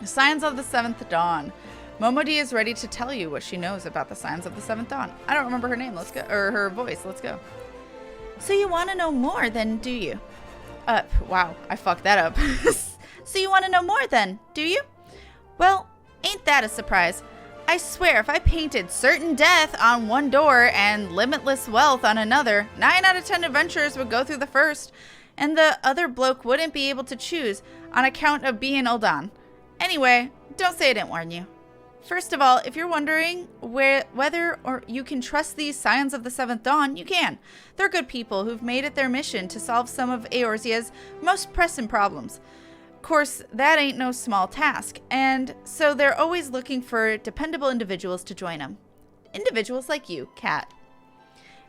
Scions of the Seventh Dawn. Momodi is ready to tell you what she knows about the Scions of the Seventh Dawn. I don't remember her name. Let's go. Or her voice. Let's go. So you want to know more then, do you? Wow. I fucked that up. So you want to know more then, do you? Well, ain't that a surprise? I swear if I painted certain death on one door and limitless wealth on another, 9 out of 10 adventurers would go through the first, and the other bloke wouldn't be able to choose on account of being Uldan. Anyway, don't say I didn't warn you. First of all, if you're wondering whether or you can trust these Scions of the Seventh Dawn, you can. They're good people who've made it their mission to solve some of Eorzea's most pressing problems. Of course, that ain't no small task, and so they're always looking for dependable individuals to join them. Individuals like you, Kat.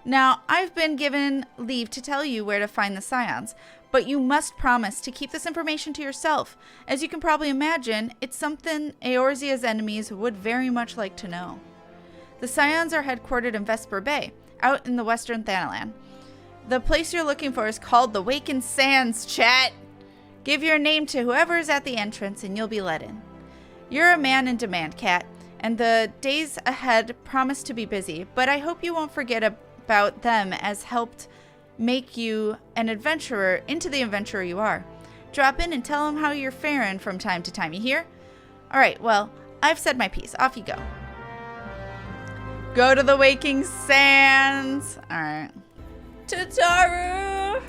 Now, I've been given leave to tell you where to find the Scions, but you must promise to keep this information to yourself. As you can probably imagine, it's something Eorzea's enemies would very much like to know. The Scions are headquartered in Vesper Bay, out in the western Thanalan. The place you're looking for is called the Wakened Sands, chat. Give your name to whoever is at the entrance and you'll be let in. You're a man in demand, Kat, and the days ahead promise to be busy, but I hope you won't forget about them as helped make you an adventurer into the adventurer you are. Drop in and tell them how you're faring from time to time, you hear? Alright, well, I've said my piece. Off you go. Go to the Waking Sands! Alright. Tataru!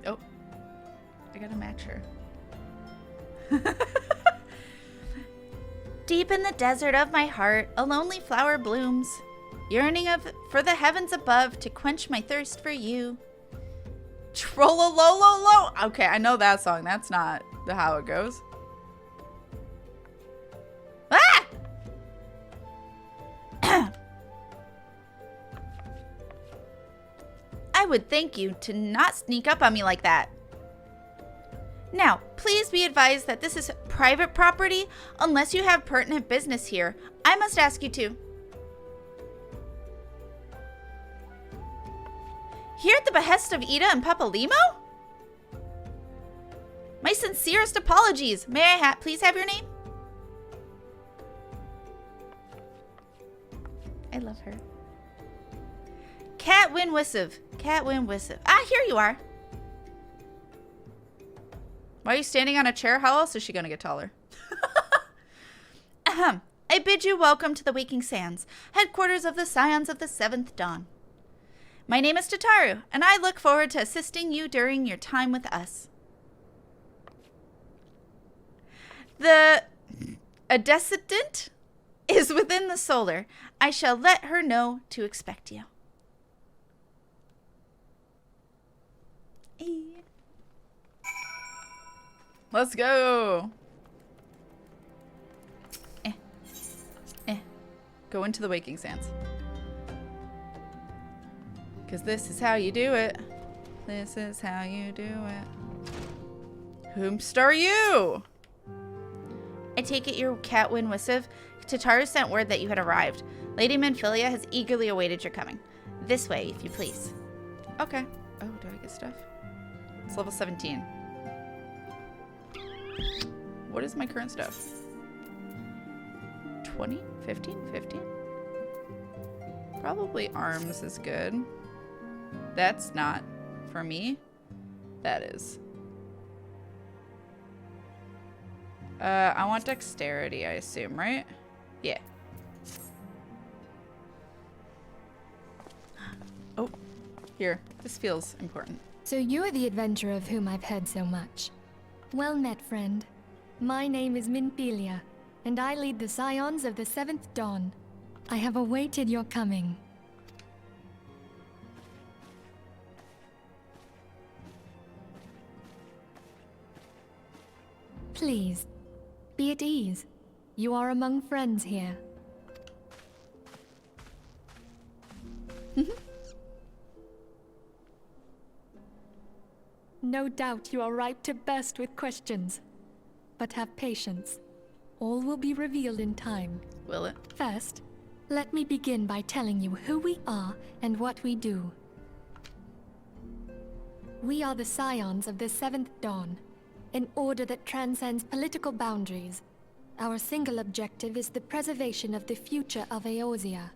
Oh. I gotta match her. Deep in the desert of my heart, a lonely flower blooms, yearning for the heavens above to quench my thirst for you. Trollolololo. Okay, I know that song. That's not how it goes. Ah! I would thank you to not sneak up on me like that. Now, please be advised that this is private property unless you have pertinent business here. I must ask you to. Here at the behest of Ida and Papalimo? My sincerest apologies. May I please have your name? I love her. KatFTWynn Wissive. KatFTWynn Wissive. Ah, here you are. Why are you standing on a chair? How else is she going to get taller? Ahem. I bid you welcome to the Waking Sands, headquarters of the Scions of the Seventh Dawn. My name is Tataru, and I look forward to assisting you during your time with us. The Adescendant is within the solar. I shall let her know to expect you. Let's go. Go into the Waking Sands. Because this is how you do it. This is how you do it. Whomst are you? I take it you're KatFTWynn Wissive. Tataru sent word that you had arrived. Lady Manphilia has eagerly awaited your coming. This way, if you please. Okay. Oh, do I get stuff? It's level 17. What is my current stuff? 20? 15? 15? Probably arms is good. That's not for me. That is. I want dexterity, I assume, right? Yeah. Oh, here. This feels important. So you're the adventurer of whom I've heard so much. Well met, friend. My name is Manphilia, and I lead the Scions of the Seventh Dawn. I have awaited your coming. Please, be at ease. You are among friends here. No doubt you are ripe to burst with questions. But have patience. All will be revealed in time. Will it? First, let me begin by telling you who we are and what we do. We are the Scions of the 7th Dawn, an order that transcends political boundaries. Our single objective is the preservation of the future of Eorzea.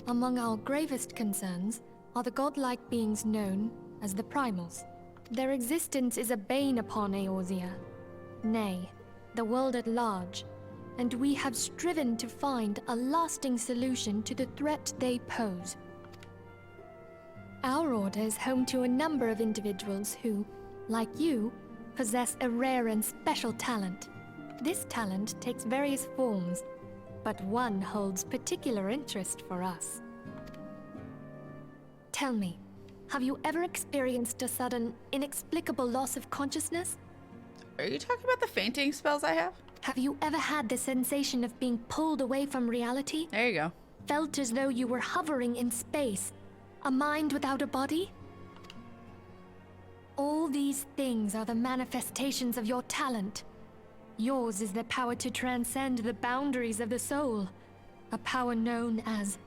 Among our gravest concerns are the godlike beings known as the Primals. Their existence is a bane upon Eorzea, nay, the world at large, and we have striven to find a lasting solution to the threat they pose. Our order is home to a number of individuals who, like you, possess a rare and special talent. This talent takes various forms, but one holds particular interest for us. Tell me, have you ever experienced a sudden, inexplicable loss of consciousness? Are you talking about the fainting spells I have? Have you ever had the sensation of being pulled away from reality? There you go. Felt as though you were hovering in space, a mind without a body? All these things are the manifestations of your talent. Yours is the power to transcend the boundaries of the soul, a power known as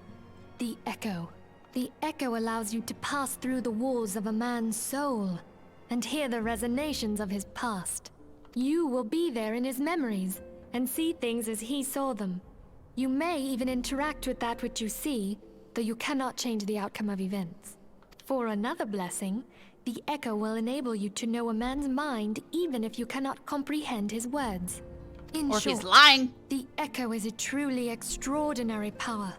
the Echo. The Echo allows you to pass through the walls of a man's soul and hear the resonations of his past. You will be there in his memories and see things as he saw them. You may even interact with that which you see, though you cannot change the outcome of events. For another blessing, the Echo will enable you to know a man's mind even if you cannot comprehend his words. In Or short, if he's lying. the Echo is a truly extraordinary power,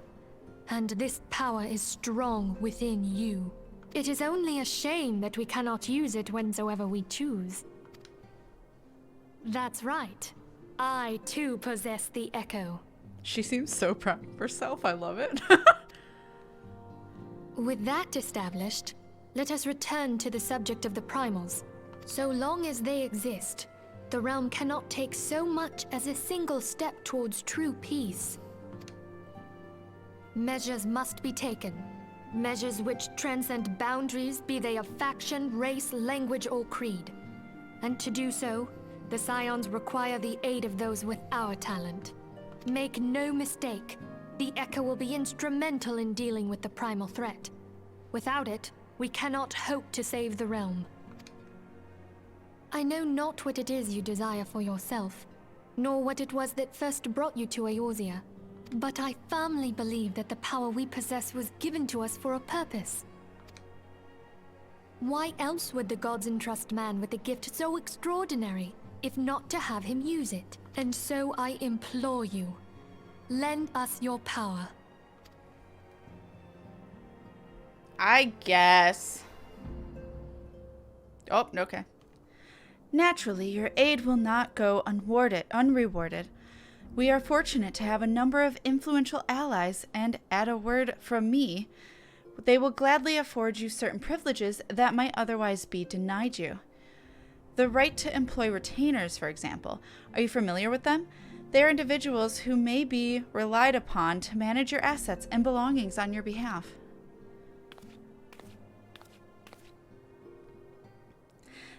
and this power is strong within you. It is only a shame that we cannot use it whensoever we choose. That's right. I too possess the Echo. She seems so proud of herself. I love it. With that established, let us return to the subject of the Primals. So long as they exist, the realm cannot take so much as a single step towards true peace. Measures must be taken. Measures which transcend boundaries, be they of faction, race, language, or creed. And to do so, the Scions require the aid of those with our talent. Make no mistake, the Echo will be instrumental in dealing with the primal threat. Without it, we cannot hope to save the realm. I know not what it is you desire for yourself, nor what it was that first brought you to Eorzea, but I firmly believe that the power we possess was given to us for a purpose. Why else would the gods entrust man with a gift so extraordinary, if not to have him use it? And so I implore you, lend us your power. I guess. Oh, okay. Naturally, your aid will not go unrewarded. We are fortunate to have a number of influential allies, and at a word from me, they will gladly afford you certain privileges that might otherwise be denied you. The right to employ retainers, for example. Are you familiar with them? They are individuals who may be relied upon to manage your assets and belongings on your behalf.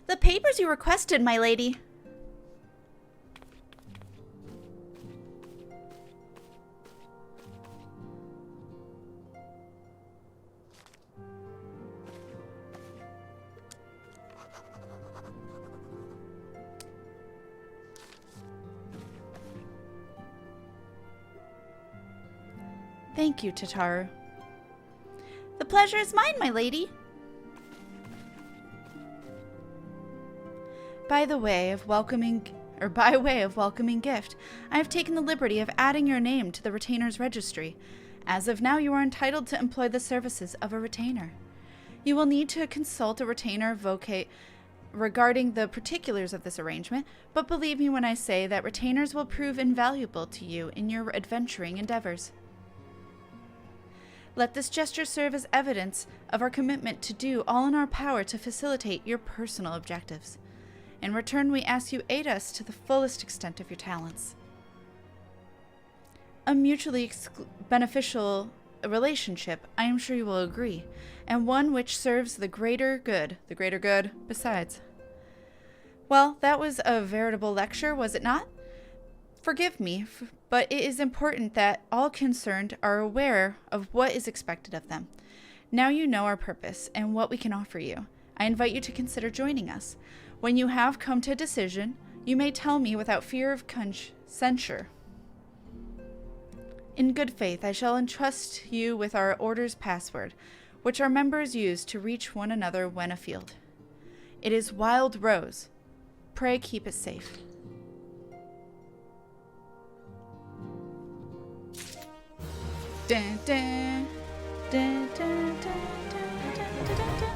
The papers you requested, my lady. Thank you, Tataru. The pleasure is mine, my lady. By way of welcoming gift, I have taken the liberty of adding your name to the retainer's registry. As of now, you are entitled to employ the services of a retainer. You will need to consult a retainer vocate regarding the particulars of this arrangement, but believe me when I say that retainers will prove invaluable to you in your adventuring endeavors. Let this gesture serve as evidence of our commitment to do all in our power to facilitate your personal objectives. In return, we ask you aid us to the fullest extent of your talents. A mutually beneficial relationship, I am sure you will agree, and one which serves the greater good besides. Well, that was a veritable lecture, was it not? Forgive me, but it is important that all concerned are aware of what is expected of them. Now you know our purpose and what we can offer you. I invite you to consider joining us. When you have come to a decision, you may tell me without fear of censure. In good faith, I shall entrust you with our order's password, which our members use to reach one another when afield. It is Wild Rose. Pray keep it safe. Dun, dun, dun, dun, dun, dun, dun, dun, dun.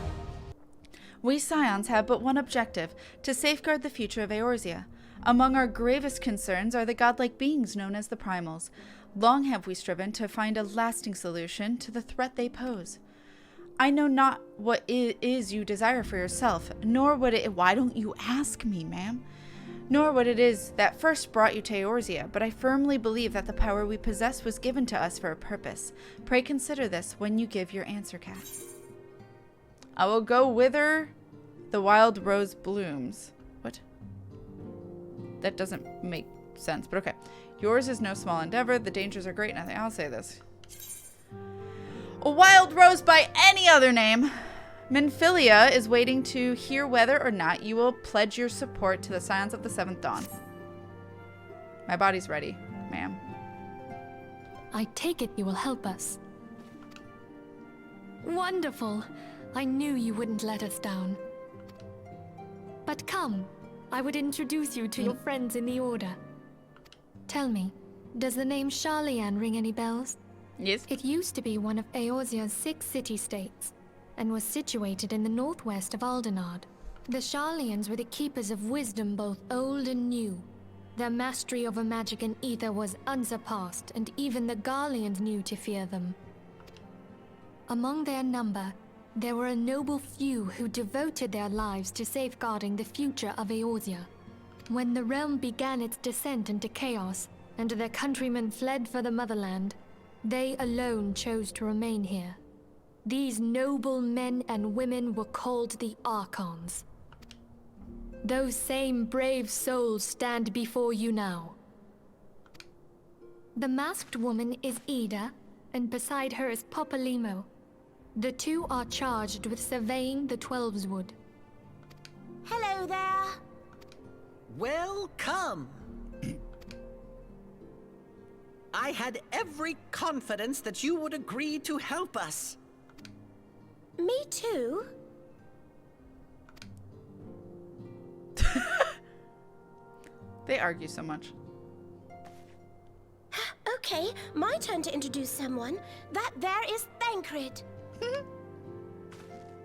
We Scions have but one objective, to safeguard the future of Eorzea. Among our gravest concerns are the godlike beings known as the Primals. Long have we striven to find a lasting solution to the threat they pose. I know not what it is you desire for yourself, nor what it— why don't you ask me, ma'am? Nor what it is that first brought you to Eorzea, but I firmly believe that the power we possess was given to us for a purpose. Pray consider this when you give your answer, Cat. I will go whither the wild rose blooms. What? That doesn't make sense, but okay. Yours is no small endeavor. The dangers are great. Nothing. I'll say this. A wild rose by any other name. Minfilia is waiting to hear whether or not you will pledge your support to the Scions of the Seventh Dawn. My body's ready, ma'am. I take it you will help us. Wonderful. I knew you wouldn't let us down. But come, I would introduce you to your friends in the Order. Tell me, does the name Sharlayan ring any bells? Yes. It used to be one of Eorzea's 6 city-states, and was situated in the northwest of Aldenard. The Sharlayans were the keepers of wisdom both old and new. Their mastery over magic and ether was unsurpassed, and even the Garleans knew to fear them. Among their number, there were a noble few who devoted their lives to safeguarding the future of Eorzea. When the realm began its descent into chaos, and their countrymen fled for the motherland, they alone chose to remain here. These noble men and women were called the Archons. Those same brave souls stand before you now. The masked woman is Ida, and beside her is Popalimo. The two are charged with surveying the Twelveswood. Hello there. Welcome. I had every confidence that you would agree to help us. Me too. They argue so much. Okay, my turn to introduce someone. That there is Thancred.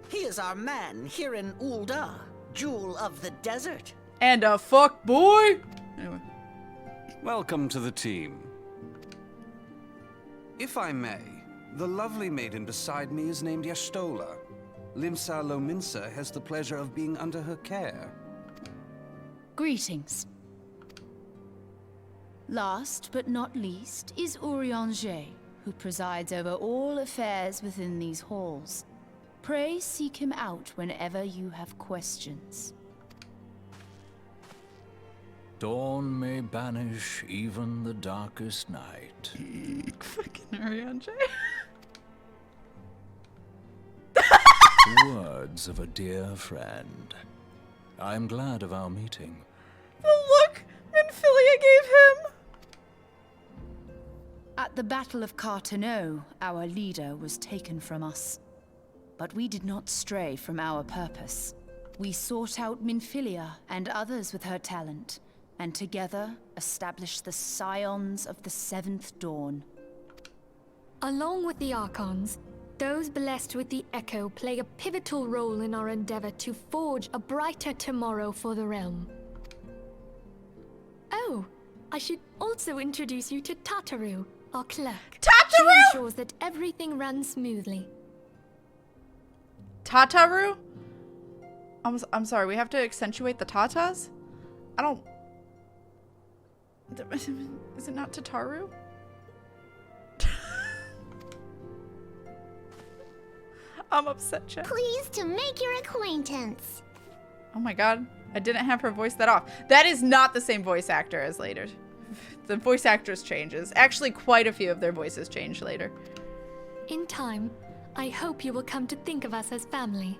He is our man here in Ul'dah, Jewel of the Desert. And a fuck boy! Anyway. Welcome to the team. If I may, the lovely maiden beside me is named Y'shtola. Limsa Lominsa has the pleasure of being under her care. Greetings. Last but not least is Urianger, who presides over all affairs within these halls. Pray seek him out whenever you have questions. Dawn may banish even the darkest night. Fucking Ariane. Words of a dear friend. I'm glad of our meeting. The look Minfilia gave him! At the Battle of Carteneau, our leader was taken from us. But we did not stray from our purpose. We sought out Minfilia and others with her talent, and together established the Scions of the Seventh Dawn. Along with the Archons, those blessed with the Echo play a pivotal role in our endeavor to forge a brighter tomorrow for the realm. Oh, I should also introduce you to Tataru, our clerk. Tataru! She ensures that everything runs smoothly. Tataru? I'm sorry, we have to accentuate the tatas? I don't... Is it not Tataru? I'm upset, chat. Pleased to make your acquaintance. Oh my god, I didn't have her voice that off. That is not the same voice actor as later. The voice actress changes. Actually, quite a few of their voices change later. In time, I hope you will come to think of us as family.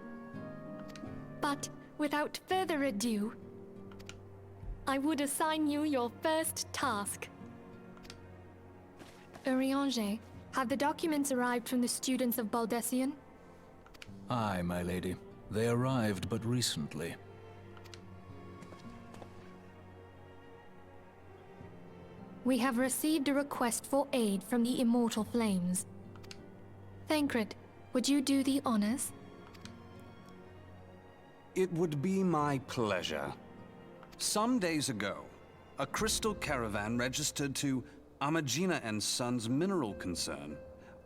But without further ado, I would assign you your first task. Urianger, have the documents arrived from the students of Baldessian? Aye, my lady. They arrived but recently. We have received a request for aid from the Immortal Flames. Thancred, would you do the honors? It would be my pleasure. Some days ago, a crystal caravan registered to Amagina and Sons mineral concern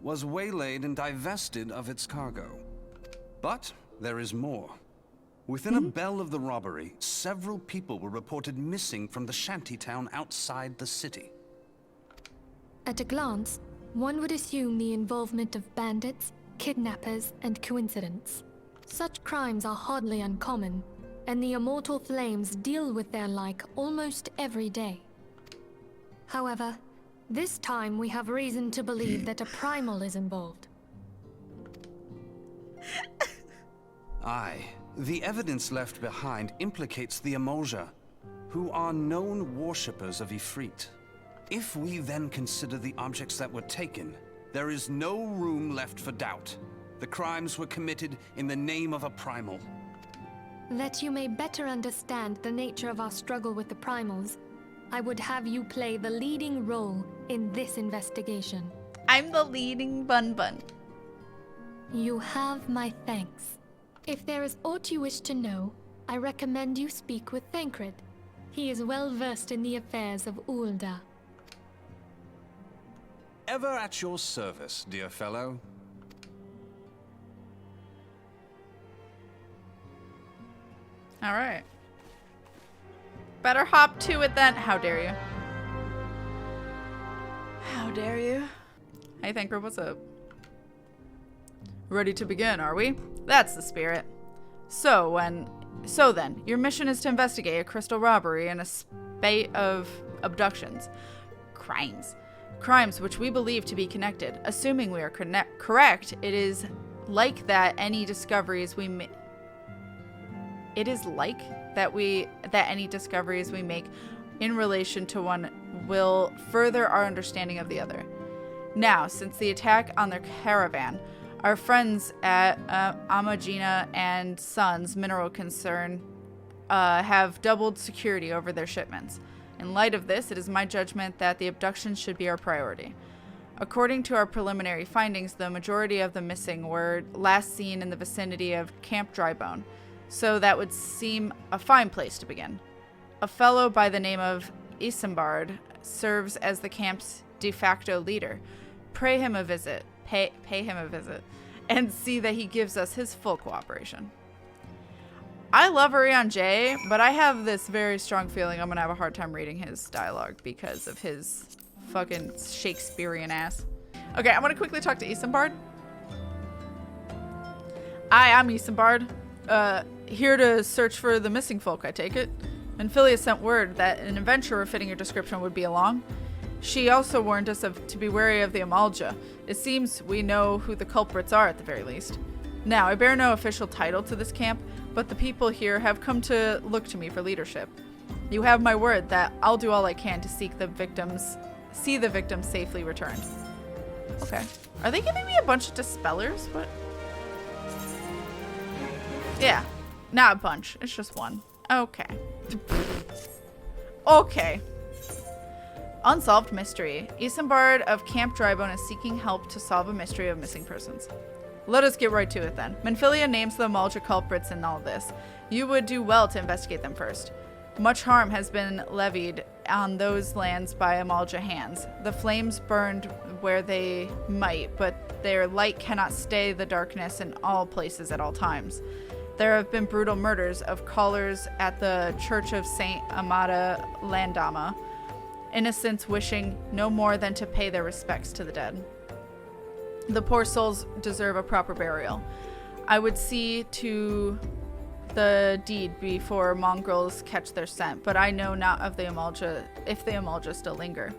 was waylaid and divested of its cargo. But there is more. Within a bell of the robbery, several people were reported missing from the shantytown outside the city. At a glance, one would assume the involvement of bandits, kidnappers, and coincidence. Such crimes are hardly uncommon, and the Immortal Flames deal with their like almost every day. However, this time we have reason to believe that a Primal is involved. Aye. The evidence left behind implicates the Emolja, who are known worshippers of Ifrit. If we then consider the objects that were taken, there is no room left for doubt. The crimes were committed in the name of a Primal. That you may better understand the nature of our struggle with the Primals, I would have you play the leading role in this investigation. I'm the leading bun. You have my thanks. If there is aught you wish to know, I recommend you speak with Thancred. He is well versed in the affairs of Ul'dah. Ever at your service, dear fellow. All right. Better hop to it then. How dare you? How dare you? Hey, Thancred, what's up? Ready to begin, are we? That's the spirit. So then, your mission is to investigate a crystal robbery and a spate of abductions. Crimes which we believe to be connected. Assuming we are correct, it is like that any discoveries we make in relation to one will further our understanding of the other. Now, since the attack on their caravan, our friends at Amagina and Sons Mineral Concern have doubled security over their shipments. In light of this, it is my judgment that the abductions should be our priority. According to our preliminary findings, the majority of the missing were last seen in the vicinity of Camp Drybone, so that would seem a fine place to begin. A fellow by the name of Isambard serves as the camp's de facto leader. Pay him a visit, and see that he gives us his full cooperation. I love Urianger, but I have this very strong feeling I'm gonna have a hard time reading his dialogue because of his fucking Shakespearean ass. Okay, I'm gonna quickly talk to Isambard. I'm Isambard. Here to search for the missing folk, I take it. Minfilia sent word that an adventurer fitting your description would be along. She also warned us to be wary of the Emolja. It seems we know who the culprits are at the very least. Now, I bear no official title to this camp, but the people here have come to look to me for leadership. You have my word that I'll do all I can to see the victims safely returned. Okay. Are they giving me a bunch of dispellers? What? Yeah. Not a bunch. It's just one. Okay. Okay. Unsolved mystery. Isambard of Camp Drybone is seeking help to solve a mystery of missing persons. Let us get right to it then. Minfilia names the Emolja culprits in all this. You would do well to investigate them first. Much harm has been levied on those lands by Emolja hands. The flames burned where they might, but their light cannot stay the darkness in all places at all times. There have been brutal murders of callers at the Church of Saint Amada Landama, innocents wishing no more than to pay their respects to the dead. The poor souls deserve a proper burial. I would see to the deed before mongrels catch their scent, but I know not of the Emolja, if the Emolja still linger.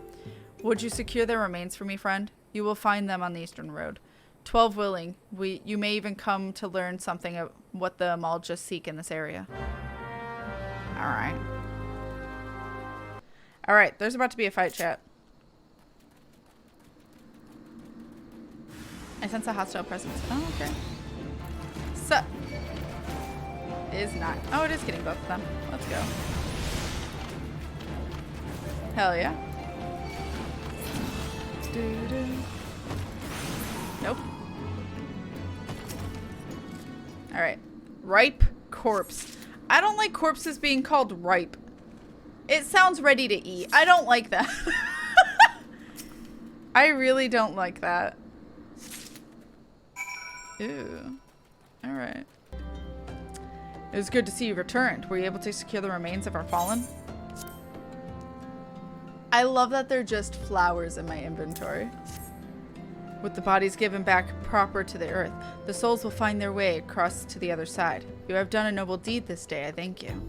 Would you secure their remains for me, friend? You will find them on the eastern road. 12 willing. You may even come to learn something of what the Amalja seek in this area. Alright. Alright, there's about to be a fight, chat. I sense a hostile presence. Oh, okay. So. Is not. Oh, it is getting both of them. Let's go. Hell yeah. Doo-doo. Nope. Alright. Ripe corpse. I don't like corpses being called ripe. It sounds ready to eat. I don't like that. I really don't like that. Ew. Alright. It was good to see you returned. Were you able to secure the remains of our fallen? I love that they're just flowers in my inventory. With the bodies given back proper to the earth, the souls will find their way across to the other side. You have done a noble deed this day, I thank you.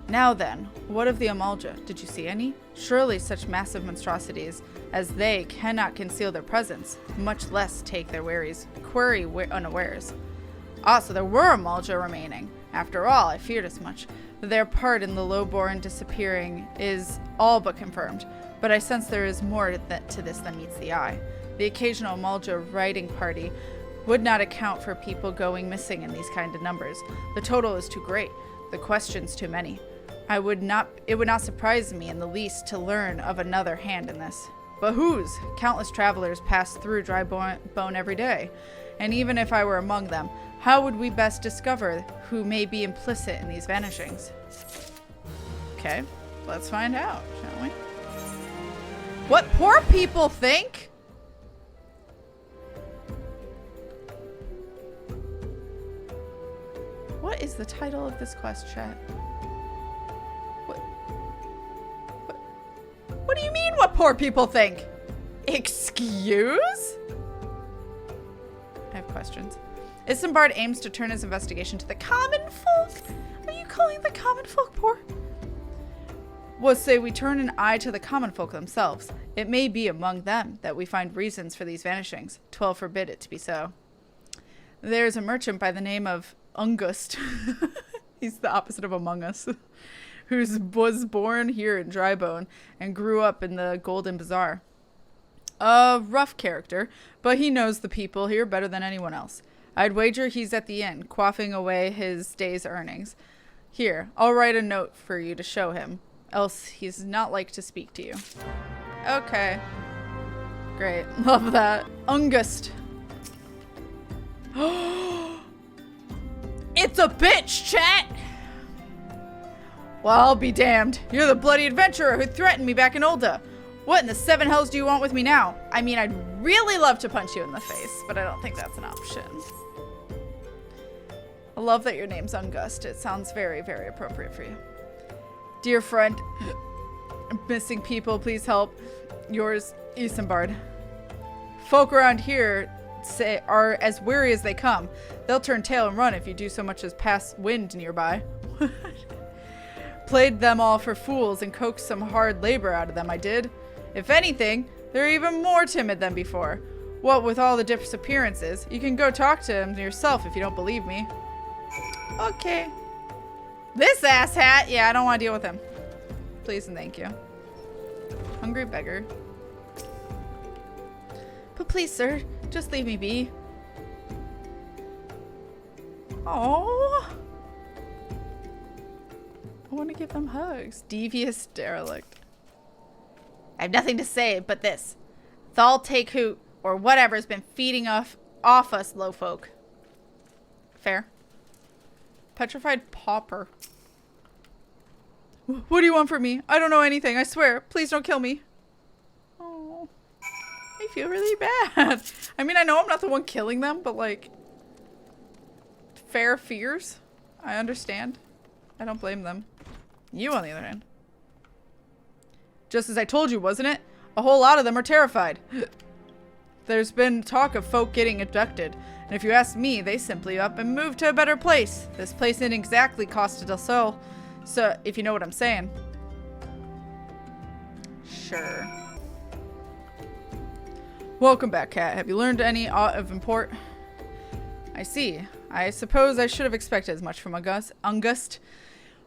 Now then, what of the Amalja? Did you see any? Surely such massive monstrosities as they cannot conceal their presence, much less take their quarry unawares. Ah, so there were Amalja remaining. After all, I feared as much. Their part in the lowborn disappearing is all but confirmed, but I sense there is more to this than meets the eye. The occasional Amalja riding party would not account for people going missing in these kind of numbers. The total is too great. The questions too many. It would not surprise me in the least to learn of another hand in this. But whose? Countless travelers pass through Dry Bone every day. And even if I were among them, how would we best discover who may be implicit in these vanishings? Okay, let's find out, shall we? What poor people think? What is the title of this quest, chat? What do you mean, what poor people think? Excuse? I have questions. Isambard aims to turn his investigation to the common folk. Are you calling the common folk poor? Well, say we turn an eye to the common folk themselves. It may be among them that we find reasons for these vanishings. 12 forbid it to be so. There's a merchant by the name of Ungust. He's the opposite of Among Us. Who was born here in Drybone and grew up in the Golden Bazaar. A rough character, but he knows the people here better than anyone else. I'd wager he's at the inn, quaffing away his day's earnings. Here, I'll write a note for you to show him, else he's not like to speak to you. Okay. Great. Love that. Ungust. It's a bitch, chat! Well, I'll be damned. You're the bloody adventurer who threatened me back in Ulda. What in the seven hells do you want with me now? I mean, I'd really love to punch you in the face, but I don't think that's an option. I love that your name's Ungust. It sounds very, very appropriate for you. Dear friend, missing people, please help. Yours, Isambard. Folk around here are as weary as they come. They'll turn tail and run if you do so much as pass wind nearby. Played them all for fools and coaxed some hard labor out of them, I did. If anything, they're even more timid than before. What with all the disappearances, you can go talk to them yourself if you don't believe me. Okay. This asshat? Yeah, I don't want to deal with him. Please and thank you. Hungry beggar. But please, sir, just leave me be. Oh. I want to give them hugs. Devious derelict. I have nothing to say but this. Thal take hoot, or whatever's been feeding off us low folk. Fair. Petrified pauper. What do you want from me? I don't know anything, I swear. Please don't kill me. Oh. I feel really bad. I mean, I know I'm not the one killing them, but like... fair fears. I understand. I don't blame them. You, on the other hand. Just as I told you, wasn't it? A whole lot of them are terrified. There's been talk of folk getting abducted, and if you ask me, they simply up and moved to a better place. This place isn't exactly Costa del Sol, so if you know what I'm saying. Sure. Welcome back, Kat. Have you learned any aught of import? I see. I suppose I should have expected as much from Ungust.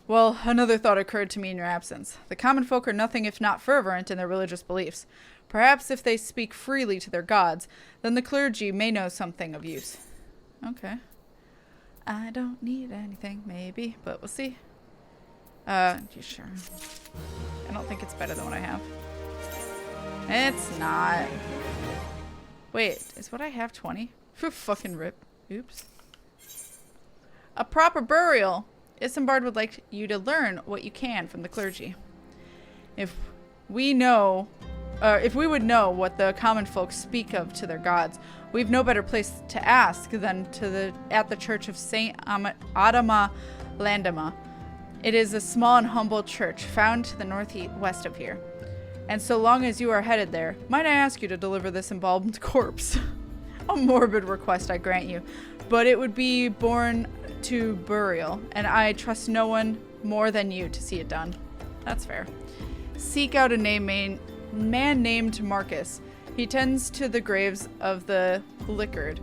Well, another thought occurred to me in your absence. The common folk are nothing if not fervent in their religious beliefs. Perhaps if they speak freely to their gods, then the clergy may know something of use. Okay. I don't need anything, maybe, but we'll see. Yeah, sure. I don't think it's better than what I have. It's not. Wait, is what I have 20? Fucking rip. Oops. A proper burial. Isambard would like you to learn what you can from the clergy. If we would know what the common folk speak of to their gods, we've no better place to ask than at the church of Saint Adama Landama. It is a small and humble church found to the northwest of here. And so long as you are headed there, might I ask you to deliver this embalmed corpse? A morbid request, I grant you, but it would be borne to burial, and I trust no one more than you to see it done. That's fair. Seek out a man named Marcus. He tends to the graves of the liquored.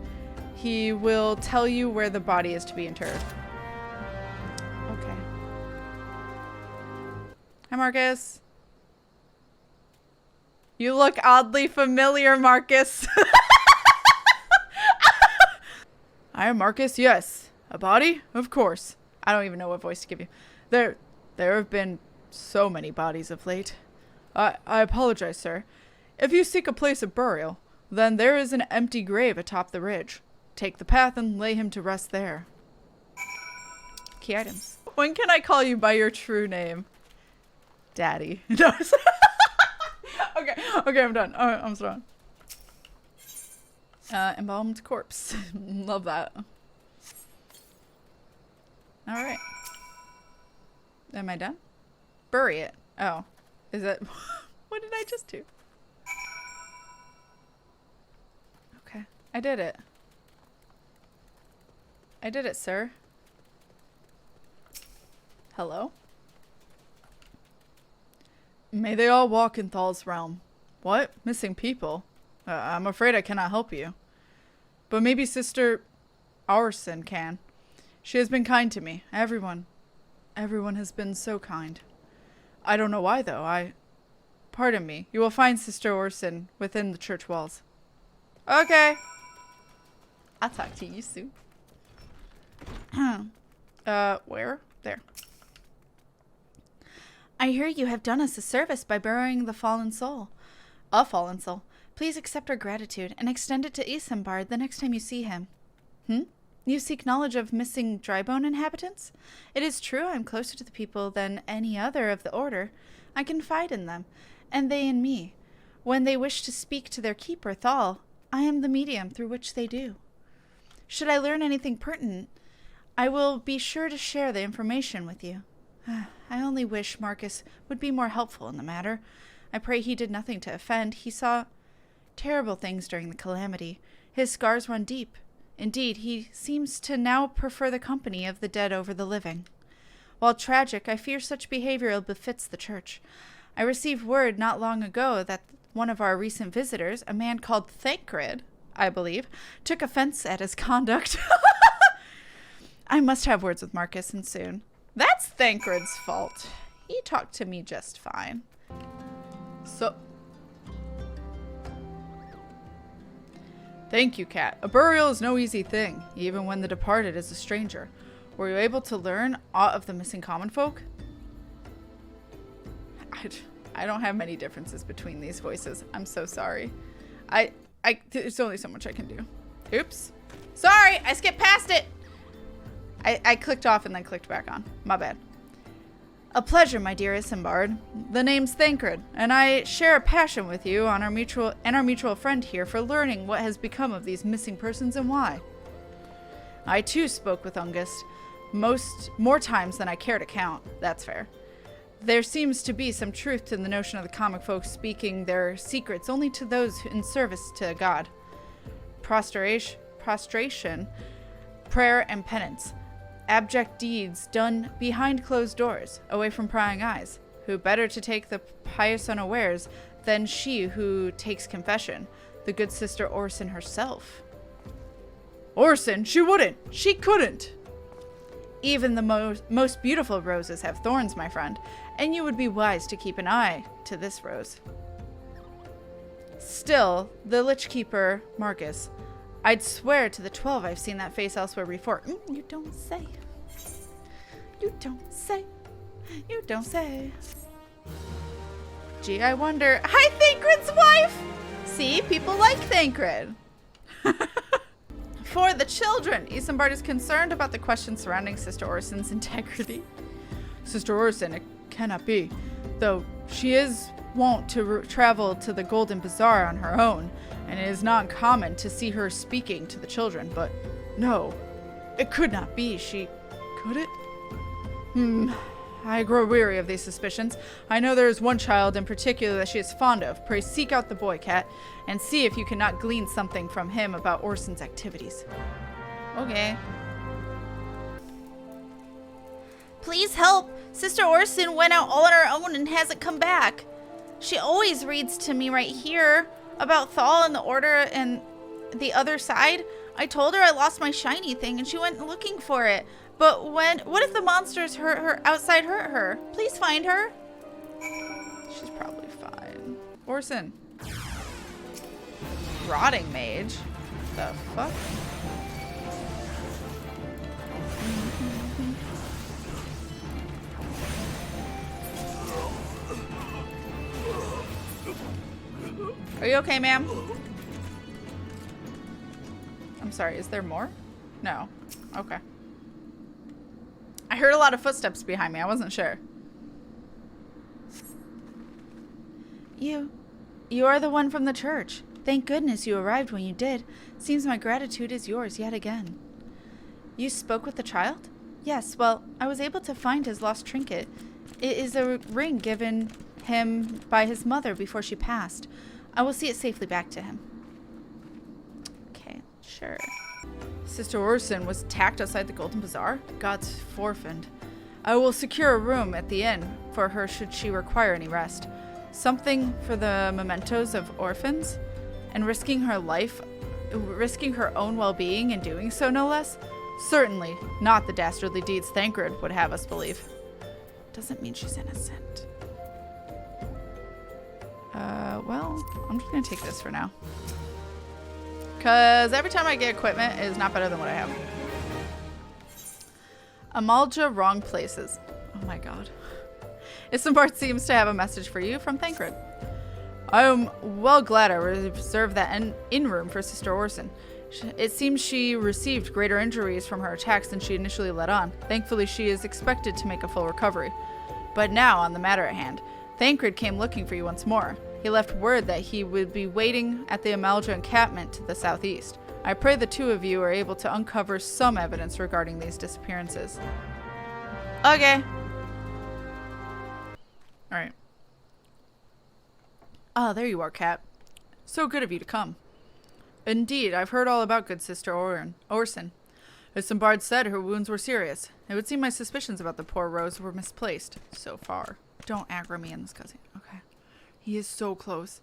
He will tell you where the body is to be interred. Okay. Hi, Marcus. You look oddly familiar, Marcus. I am Marcus, yes. A body? Of course. I don't even know what voice to give you. There have been so many bodies of late. I apologize, sir. If you seek a place of burial, then there is an empty grave atop the ridge. Take the path and lay him to rest there. Key items. When can I call you by your true name? Daddy. No. Okay, I'm done. I'm done. Embalmed corpse. Love that. Alright. Am I done? Bury it. Oh. Is it? What did I just do? Okay. I did it. I did it, sir. Hello? May they all walk in Thal's realm. What? Missing people? I'm afraid I cannot help you. But maybe Sister Aurson can. She has been kind to me. Everyone has been so kind. I don't know why, though. Pardon me. You will find Sister Orson within the church walls. Okay. I'll talk to you soon. Where? There. I hear you have done us a service by burying the fallen soul. A fallen soul. Please accept our gratitude and extend it to Isambard the next time you see him. You seek knowledge of missing Drybone inhabitants? It is true I am closer to the people than any other of the order. I confide in them, and they in me. When they wish to speak to their keeper, Thal, I am the medium through which they do. Should I learn anything pertinent, I will be sure to share the information with you. I only wish Marcus would be more helpful in the matter. I pray he did nothing to offend. He saw terrible things during the calamity. His scars run deep. Indeed, he seems to now prefer the company of the dead over the living. While tragic, I fear such behavior ill befits the church. I received word not long ago that one of our recent visitors, a man called Thancred, I believe, took offense at his conduct. I must have words with Marcus, and soon. That's Thancred's fault. He talked to me just fine. So... Thank you, Kat. A burial is no easy thing, even when the departed is a stranger. Were you able to learn aught of the missing common folk? I don't have many differences between these voices. I'm so sorry. There's only so much I can do. Oops. Sorry, I skipped past it. I clicked off and then clicked back on. My bad. A pleasure, my dear Isambard. The name's Thancred, and I share a passion with you on our mutual friend here for learning what has become of these missing persons and why. I too spoke with Ungust more times than I care to count. That's fair. There seems to be some truth to the notion of the comic folk speaking their secrets only to those in service to God. Prostration, prayer, and penance. Abject deeds done behind closed doors, away from prying eyes. Who better to take the pious unawares than she who takes confession, The good sister Orson herself. Orson, she wouldn't. She couldn't. Even the most beautiful roses have thorns, my friend, and you would be wise to keep an eye to this rose. Still, the Lich Keeper, Marcus, I'd swear to the 12 I've seen that face elsewhere before. You don't say. You don't say. You don't say. Gee, I wonder. Hi, Thancred's wife! See, people like Thancred. For the children, Isambard is concerned about the questions surrounding Sister Orson's integrity. Sister Orson, it cannot be. Though she is wont to travel to the Golden Bazaar on her own, and it is not common to see her speaking to the children, but no, it could not be. Could it? I grow weary of these suspicions. I know there is one child in particular that she is fond of. Pray seek out the boy, Cat, and see if you cannot glean something from him about Orson's activities. Okay. Please help! Sister Orson went out all on her own and hasn't come back. She always reads to me right here about Thal and the Order and the other side. I told her I lost my shiny thing and she went looking for it. But what if the monsters outside hurt her? Please find her. She's probably fine. Orson. Rotting mage. The fuck? Are you okay, ma'am? I'm sorry, is there more? No. Okay. I heard a lot of footsteps behind me. I wasn't sure. You are the one from the church. Thank goodness you arrived when you did. Seems my gratitude is yours yet again. You spoke with the child? Yes, well, I was able to find his lost trinket. It is a ring given him by his mother before she passed. I will see it safely back to him. Okay, sure. Sister Orson was attacked outside the Golden Bazaar? God's forfend. I will secure a room at the inn for her should she require any rest. Something for the mementos of orphans? And risking her life, risking her own well-being in doing so, no less? Certainly not the dastardly deeds Thancred would have us believe. Doesn't mean she's innocent. Well, I'm just gonna take this for now. Because every time I get equipment, it is not better than what I have. Amalja, wrong places. Oh my god. Isambard seems to have a message for you from Thancred. I am well glad I reserved that inn room for Sister Orson. It seems she received greater injuries from her attacks than she initially let on. Thankfully, she is expected to make a full recovery. But now, on the matter at hand, Thancred came looking for you once more. He left word that he would be waiting at the Amalja encampment to the southeast. I pray the two of you are able to uncover some evidence regarding these disappearances. Okay. Alright. Ah, there you are, Cat. So good of you to come. Indeed, I've heard all about good Sister Orson. Isambard said her wounds were serious. It would seem my suspicions about the poor Rose were misplaced so far. Don't aggro me in this cussing. Okay. He is so close.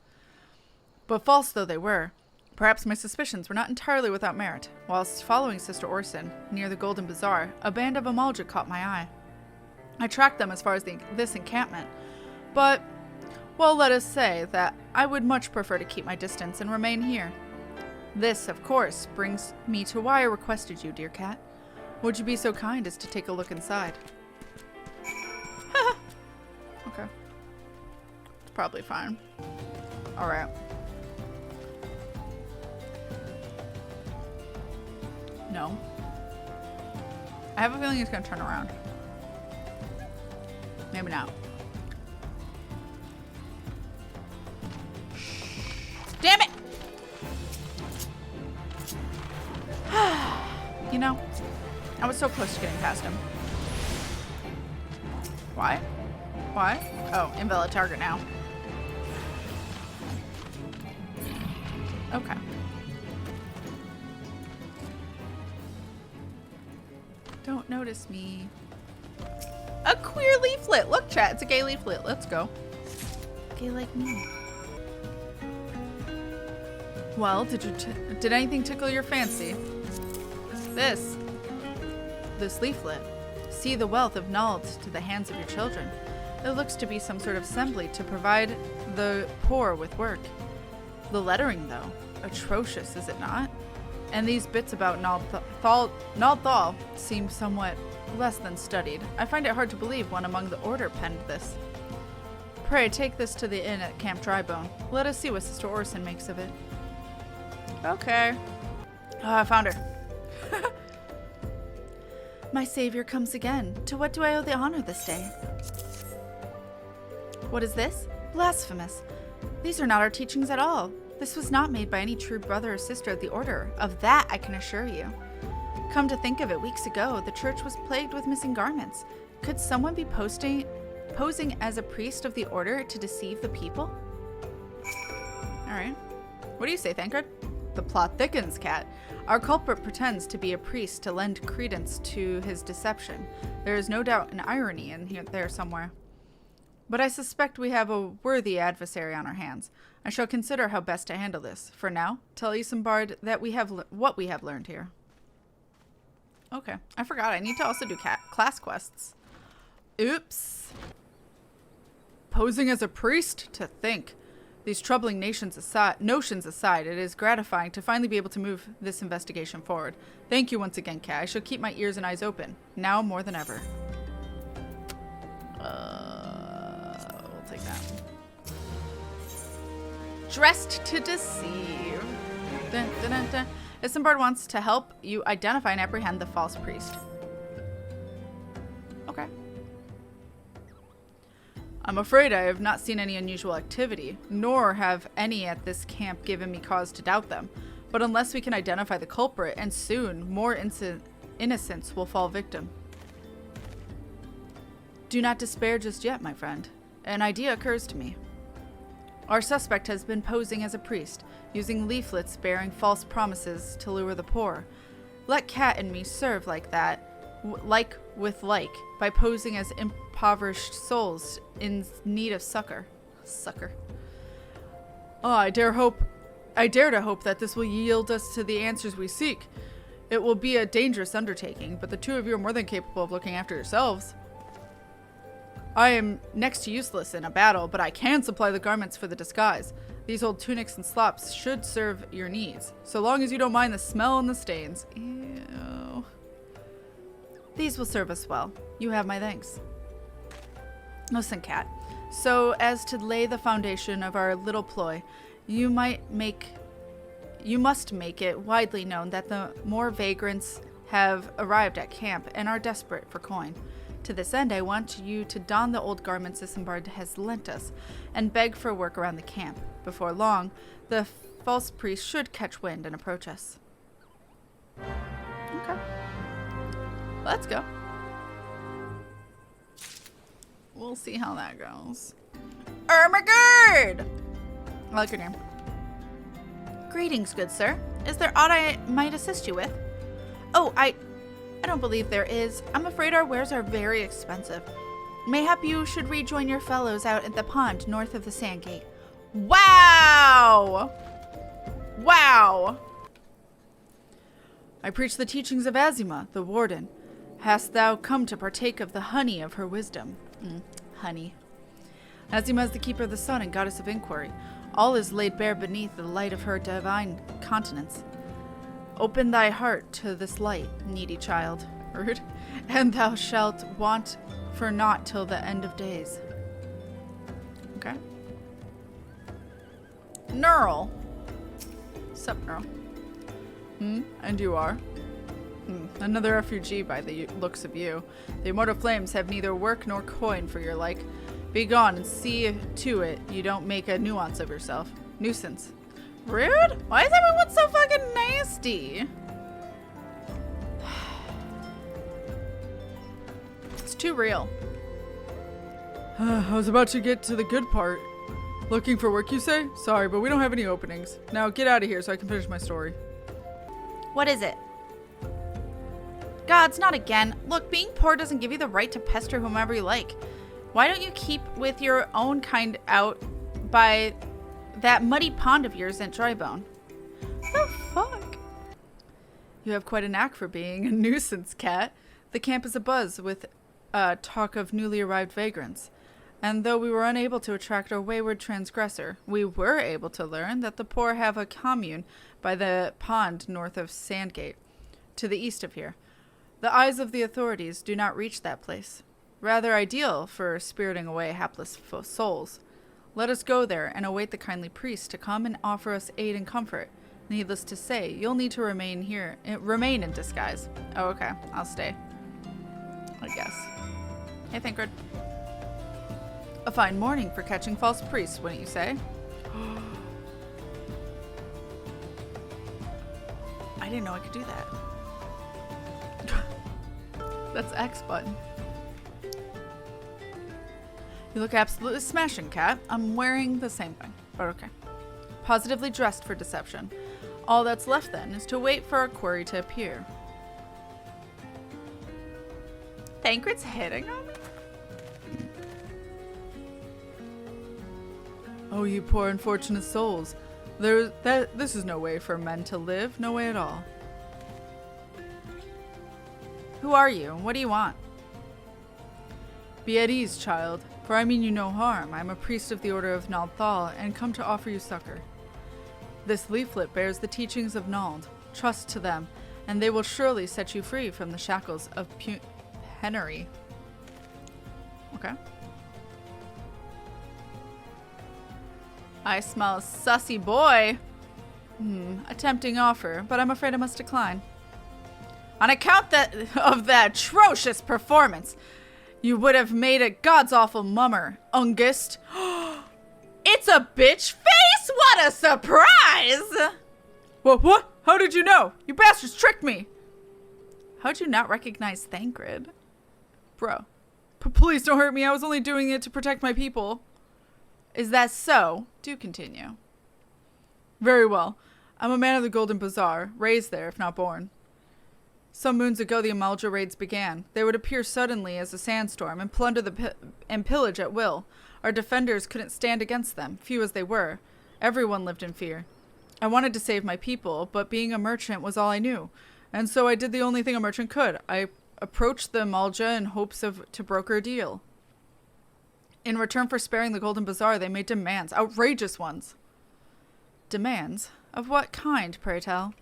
But false though they were, perhaps my suspicions were not entirely without merit. Whilst following Sister Orson, near the Golden Bazaar, a band of Amalja caught my eye. I tracked them as far as this encampment, but, well, let us say that I would much prefer to keep my distance and remain here. This, of course, brings me to why I requested you, dear Cat. Would you be so kind as to take a look inside? Okay. It's probably fine. Alright. No. I have a feeling he's gonna turn around. Maybe not. Damn it! You know, I was so close to getting past him. Why? Why? Oh, invalid target now. Okay. Don't notice me. A queer leaflet! Look, chat, it's a gay leaflet. Let's go. Gay like me. Well, did anything tickle your fancy? This leaflet. See the wealth of knowledge to the hands of your children. It looks to be some sort of assembly to provide the poor with work. The lettering, though, atrocious, is it not? And these bits about Naldthal seem somewhat less than studied. I find it hard to believe one among the Order penned this. Pray, take this to the inn at Camp Drybone. Let us see what Sister Orson makes of it. Okay. Oh, I found her. My savior comes again. To what do I owe the honor this day? What is this? Blasphemous. These are not our teachings at all. This was not made by any true brother or sister of the Order. Of that I can assure you. Come to think of it, weeks ago, the church was plagued with missing garments. Could someone be posing as a priest of the Order to deceive the people? Alright. What do you say, Thancred? The plot thickens, Kat. Our culprit pretends to be a priest to lend credence to his deception. There is no doubt an irony in there somewhere. But I suspect we have a worthy adversary on our hands. I shall consider how best to handle this. For now, tell Isambard that we have what we have learned here. Okay, I forgot. I need to also do class quests. Oops. Posing as a priest? To think. These troubling notions aside, it is gratifying to finally be able to move this investigation forward. Thank you once again, Kat. I shall keep my ears and eyes open, now more than ever. We'll take that. Dressed to deceive. Dun, dun, dun, dun. Isambard wants to help you identify and apprehend the false priest. Okay. I'm afraid I have not seen any unusual activity, nor have any at this camp given me cause to doubt them. But unless we can identify the culprit, and soon, more innocents will fall victim. Do not despair just yet, my friend. An idea occurs to me. Our suspect has been posing as a priest, using leaflets bearing false promises to lure the poor. Let Kat and me serve like that, like with like, by posing as impoverished souls in need of succor. Oh, I dare to hope that this will yield us to the answers we seek. It will be a dangerous undertaking, but the two of you are more than capable of looking after yourselves. I am next to useless in a battle, but I can supply the garments for the disguise. These old tunics and slops should serve your needs, so long as you don't mind the smell and the stains. Ew. These will serve us well. You have my thanks. Listen, Kat. So as to lay the foundation of our little ploy, you must make it widely known that the more vagrants have arrived at camp and are desperate for coin. To this end, I want you to don the old garments Isambard has lent us and beg for work around the camp. Before long, the false priest should catch wind and approach us. Okay. Let's go. We'll see how that goes. Ermagerd! I like your name. Greetings, good sir. Is there aught I might assist you with? Oh, I don't believe there is. I'm afraid our wares are very expensive. Mayhap you should rejoin your fellows out at the pond north of the Sandgate. Wow! Wow! I preach the teachings of Azima, the warden. Hast thou come to partake of the honey of her wisdom? Honey. Azima is the keeper of the sun and goddess of inquiry. All is laid bare beneath the light of her divine countenance. Open thy heart to this light, needy child, rude, and thou shalt want for naught till the end of days. Okay. Neural. Sup, Neural? And you are? Another refugee by the looks of you. The immortal flames have neither work nor coin for your like. Be gone and see to it you don't make a nuance of yourself. Nuisance. Rude? Why is everyone so fucking nasty? It's too real. I was about to get to the good part. Looking for work, you say? Sorry, but we don't have any openings. Now get out of here so I can finish my story. What is it? Gods, not again. Look, being poor doesn't give you the right to pester whomever you like. Why don't you keep with your own kind out by that muddy pond of yours at Drybone? The fuck? You have quite a knack for being a nuisance, Kat. The camp is abuzz with talk of newly arrived vagrants. And though we were unable to attract a wayward transgressor, we were able to learn that the poor have a commune by the pond north of Sandgate, to the east of here. The eyes of the authorities do not reach that place. Rather ideal for spiriting away hapless souls. Let us go there and await the kindly priest to come and offer us aid and comfort. Needless to say, you'll need to remain in disguise. Oh, okay. I'll stay. I guess. Hey, Thancred. A fine morning for catching false priests, wouldn't you say? I didn't know I could do that. That's X button. You look absolutely smashing, Kat. I'm wearing the same thing, but okay. Positively dressed for deception. All that's left then is to wait for our quarry to appear. Thancred's hitting on me? Oh, you poor unfortunate souls. This is no way for men to live, no way at all. Who are you, and what do you want? Be at ease, child, for I mean you no harm. I am a priest of the Order of Naldthal, and come to offer you succor. This leaflet bears the teachings of Nald. Trust to them, and they will surely set you free from the shackles of penury. Okay. I smell a sussy boy. A tempting offer, but I'm afraid I must decline. On account of that atrocious performance, you would have made a god's awful mummer, Ungist. It's a bitch face! What a surprise! What? How did you know? You bastards tricked me! How'd you not recognize Thancred? Bro. Please don't hurt me. I was only doing it to protect my people. Is that so? Do continue. Very well. I'm a man of the Golden Bazaar, raised there, if not born. Some moons ago, the Amalja raids began. They would appear suddenly as a sandstorm and plunder and pillage at will. Our defenders couldn't stand against them, few as they were. Everyone lived in fear. I wanted to save my people, but being a merchant was all I knew. And so I did the only thing a merchant could. I approached the Amalja in hopes to broker a deal. In return for sparing the Golden Bazaar, they made demands, outrageous ones. Demands? Of what kind, pray tell?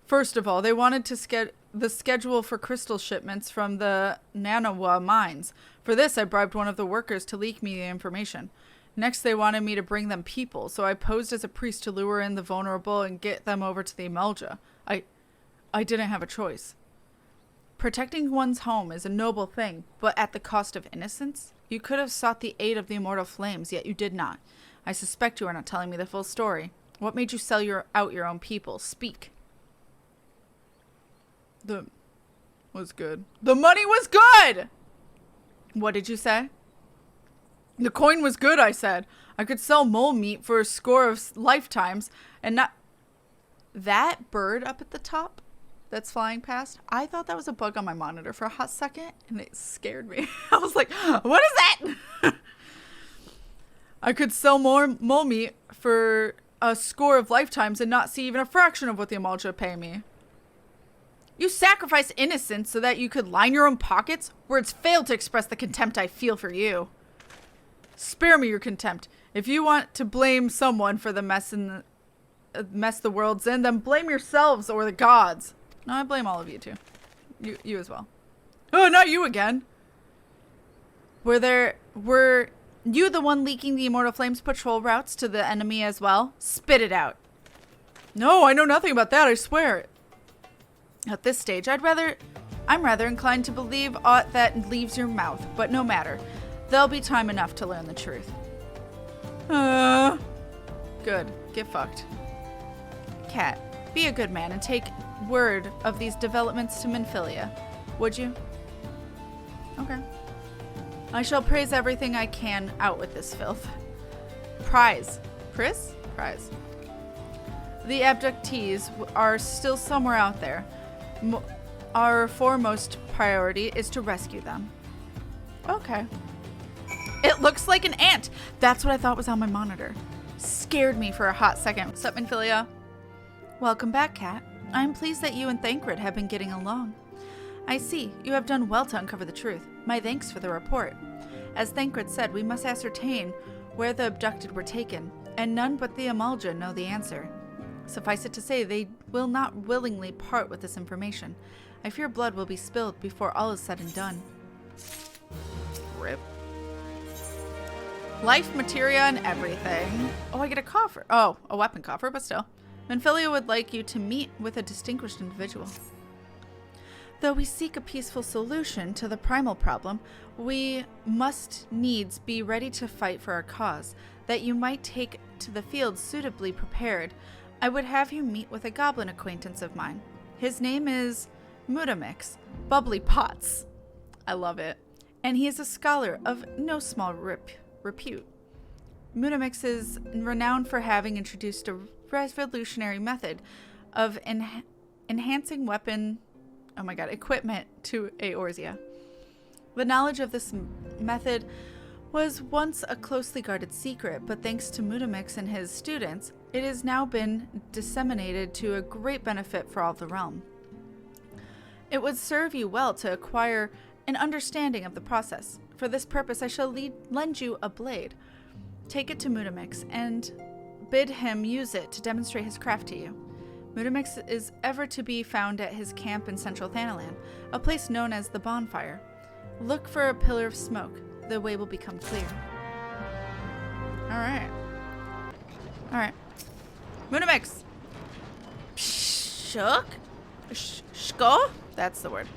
First of all, they wanted the schedule for crystal shipments from the Nanawa mines. For this, I bribed one of the workers to leak me the information. Next, they wanted me to bring them people, so I posed as a priest to lure in the vulnerable and get them over to the Amalja. I didn't have a choice. Protecting one's home is a noble thing, but at the cost of innocence? You could have sought the aid of the immortal flames, yet you did not. I suspect you are not telling me the full story. What made you sell out your own people? Speak. Was good. The money was good! What did you say? The coin was good, I said. I could sell mole meat for a score of lifetimes and not... That bird up at the top that's flying past, I thought that was a bug on my monitor for a hot second, and it scared me. I was like, what is that? I could sell more mole meat for a score of lifetimes and not see even a fraction of what the Amalja pay me. You sacrificed innocence so that you could line your own pockets? Words fail to express the contempt I feel for you. Spare me your contempt. If you want to blame someone for the mess the world's in, then blame yourselves or the gods. No, I blame all of you too. You as well. Oh, not you again. Were you the one leaking the Immortal Flames patrol routes to the enemy as well? Spit it out. No, I know nothing about that, I swear. At this stage, I'm rather inclined to believe aught that leaves your mouth, but no matter. There'll be time enough to learn the truth. Good. Get fucked. Kat, be a good man and take word of these developments to Minfilia. Would you? Okay. I shall praise everything I can out with this filth. Prize. Prize? Prize. The abductees are still somewhere out there. Our foremost priority is to rescue them. Okay. It looks like an ant. That's what I thought was on my monitor. Scared me for a hot second. What's up, Minfilia? Welcome back, Kat. I am pleased that you and Thancred have been getting along. I see. You have done well to uncover the truth. My thanks for the report. As Thancred said, we must ascertain where the abducted were taken, and none but the Amalja know the answer. Suffice it to say, they will not willingly part with this information. I fear blood will be spilled before all is said and done. Rip. Life, materia, and everything. Oh, I get a coffer. Oh, a weapon coffer, but still. Minfilia would like you to meet with a distinguished individual. Though we seek a peaceful solution to the Primal problem, we must needs be ready to fight for our cause, that you might take to the field suitably prepared. I would have you meet with a goblin acquaintance of mine. His name is Mutamix, Bubbly Pots. I love it. And he is a scholar of no small repute. Mutamix is renowned for having introduced a revolutionary method of enhancing weapon equipment to Eorzea. The knowledge of this method was once a closely guarded secret, but thanks to Mutamix and his students, it has now been disseminated to a great benefit for all the realm. It would serve you well to acquire an understanding of the process. For this purpose, I shall lend you a blade. Take it to Mutamix and bid him use it to demonstrate his craft to you. Mutamix is ever to be found at his camp in central Thanalan, a place known as the Bonfire. Look for a pillar of smoke. The way will become clear. Alright. Mutamix! Shook? Shko? That's the word.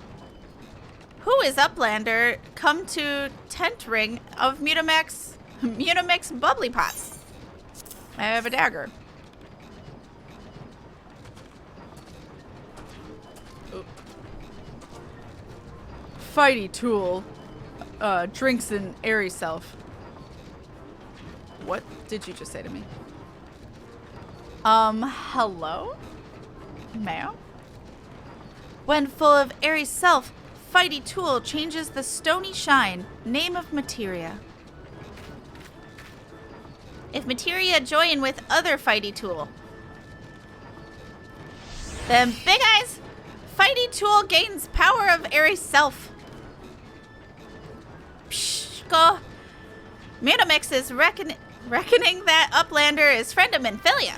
Who is Uplander? Come to tent ring of Mutamix Bubbly Pots. I have a dagger. Oop. Fighty tool. Drinks an airy self. What did you just say to me? Hello? Ma'am? When full of airy self, Fighty tool changes the stony shine. Name of materia. If materia join with other Fighty tool, then big eyes, Fighty tool gains power of airy self. Pshko. Mutamix is reckoning that Uplander is friend of Minfilia.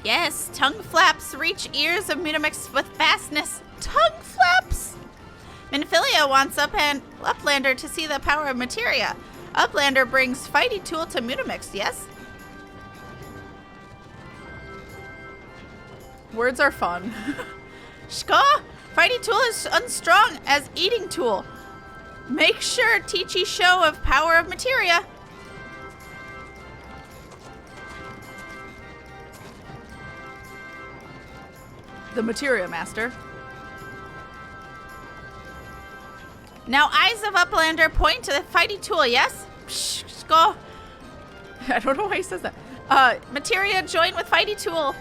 Yes, tongue flaps reach ears of Mutamix with fastness. Tongue flaps! Minfilia wants Uplander to see the power of materia. Uplander brings Fighty tool to Mutamix, yes? Words are fun. Shka! Fighty tool is unstrong as eating tool. Make sure teachy show of power of materia. The materia master. Now eyes of Uplander point to the Fighty tool, yes? Psh, go. I don't know why he says that. Materia join with Fighty tool.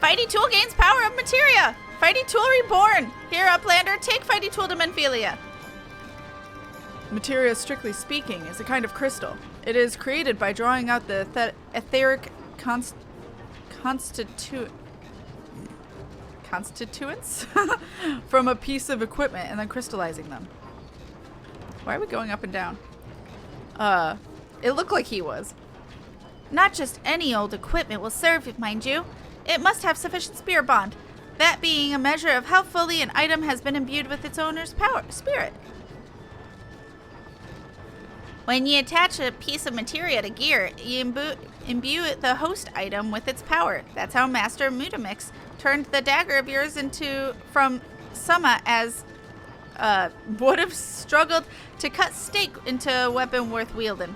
Fighty tool gains power of materia. Fighty tool reborn. Here, Uplander, take Fighty tool to Minfilia. Materia, strictly speaking, is a kind of crystal. It is created by drawing out the etheric constituents from a piece of equipment and then crystallizing them. Why are we going up and down? It looked like he was. Not just any old equipment will serve, mind you. It must have sufficient spirit bond, that being a measure of how fully an item has been imbued with its owner's spirit. When you attach a piece of materia to gear, you imbue the host item with its power. That's how Master Mutamix turned the dagger of yours from Summa as would have struggled to cut steak into a weapon worth wielding.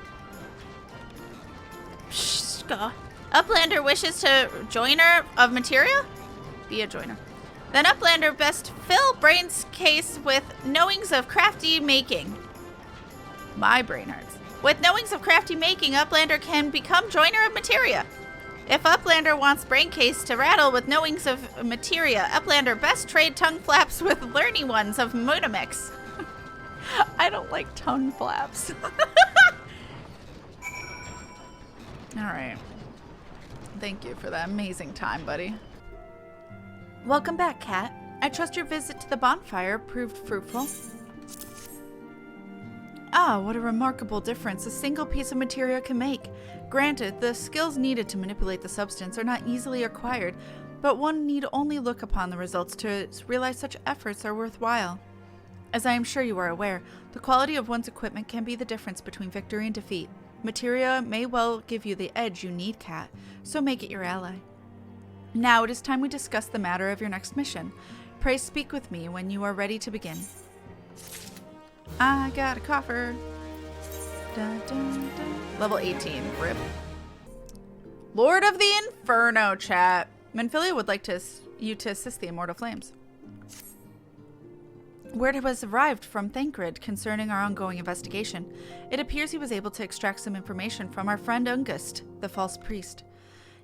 Pshka. Uplander wishes to joiner of materia? Be a joiner. Then Uplander best fill brain's case with knowings of crafty making. My brain hurts. With knowings of crafty making, Uplander can become joiner of materia. If Uplander wants brain case to rattle with knowings of materia, Uplander best trade tongue flaps with learny ones of Monomix. I don't like tongue flaps. Alright. Thank you for that amazing time, buddy. Welcome back, Kat. I trust your visit to the bonfire proved fruitful. Ah, what a remarkable difference a single piece of materia can make. Granted, the skills needed to manipulate the substance are not easily acquired, but one need only look upon the results to realize such efforts are worthwhile. As I am sure you are aware, the quality of one's equipment can be the difference between victory and defeat. Materia may well give you the edge you need, Kat, so make it your ally. Now it is time we discuss the matter of your next mission. Pray speak with me when you are ready to begin. I got a coffer. Dun, dun, dun. Level 18, rip. Lord of the Inferno, chat. Minfilia would like you to assist the Immortal Flames. Word has arrived from Thancred concerning our ongoing investigation. It appears he was able to extract some information from our friend Ungust, the false priest.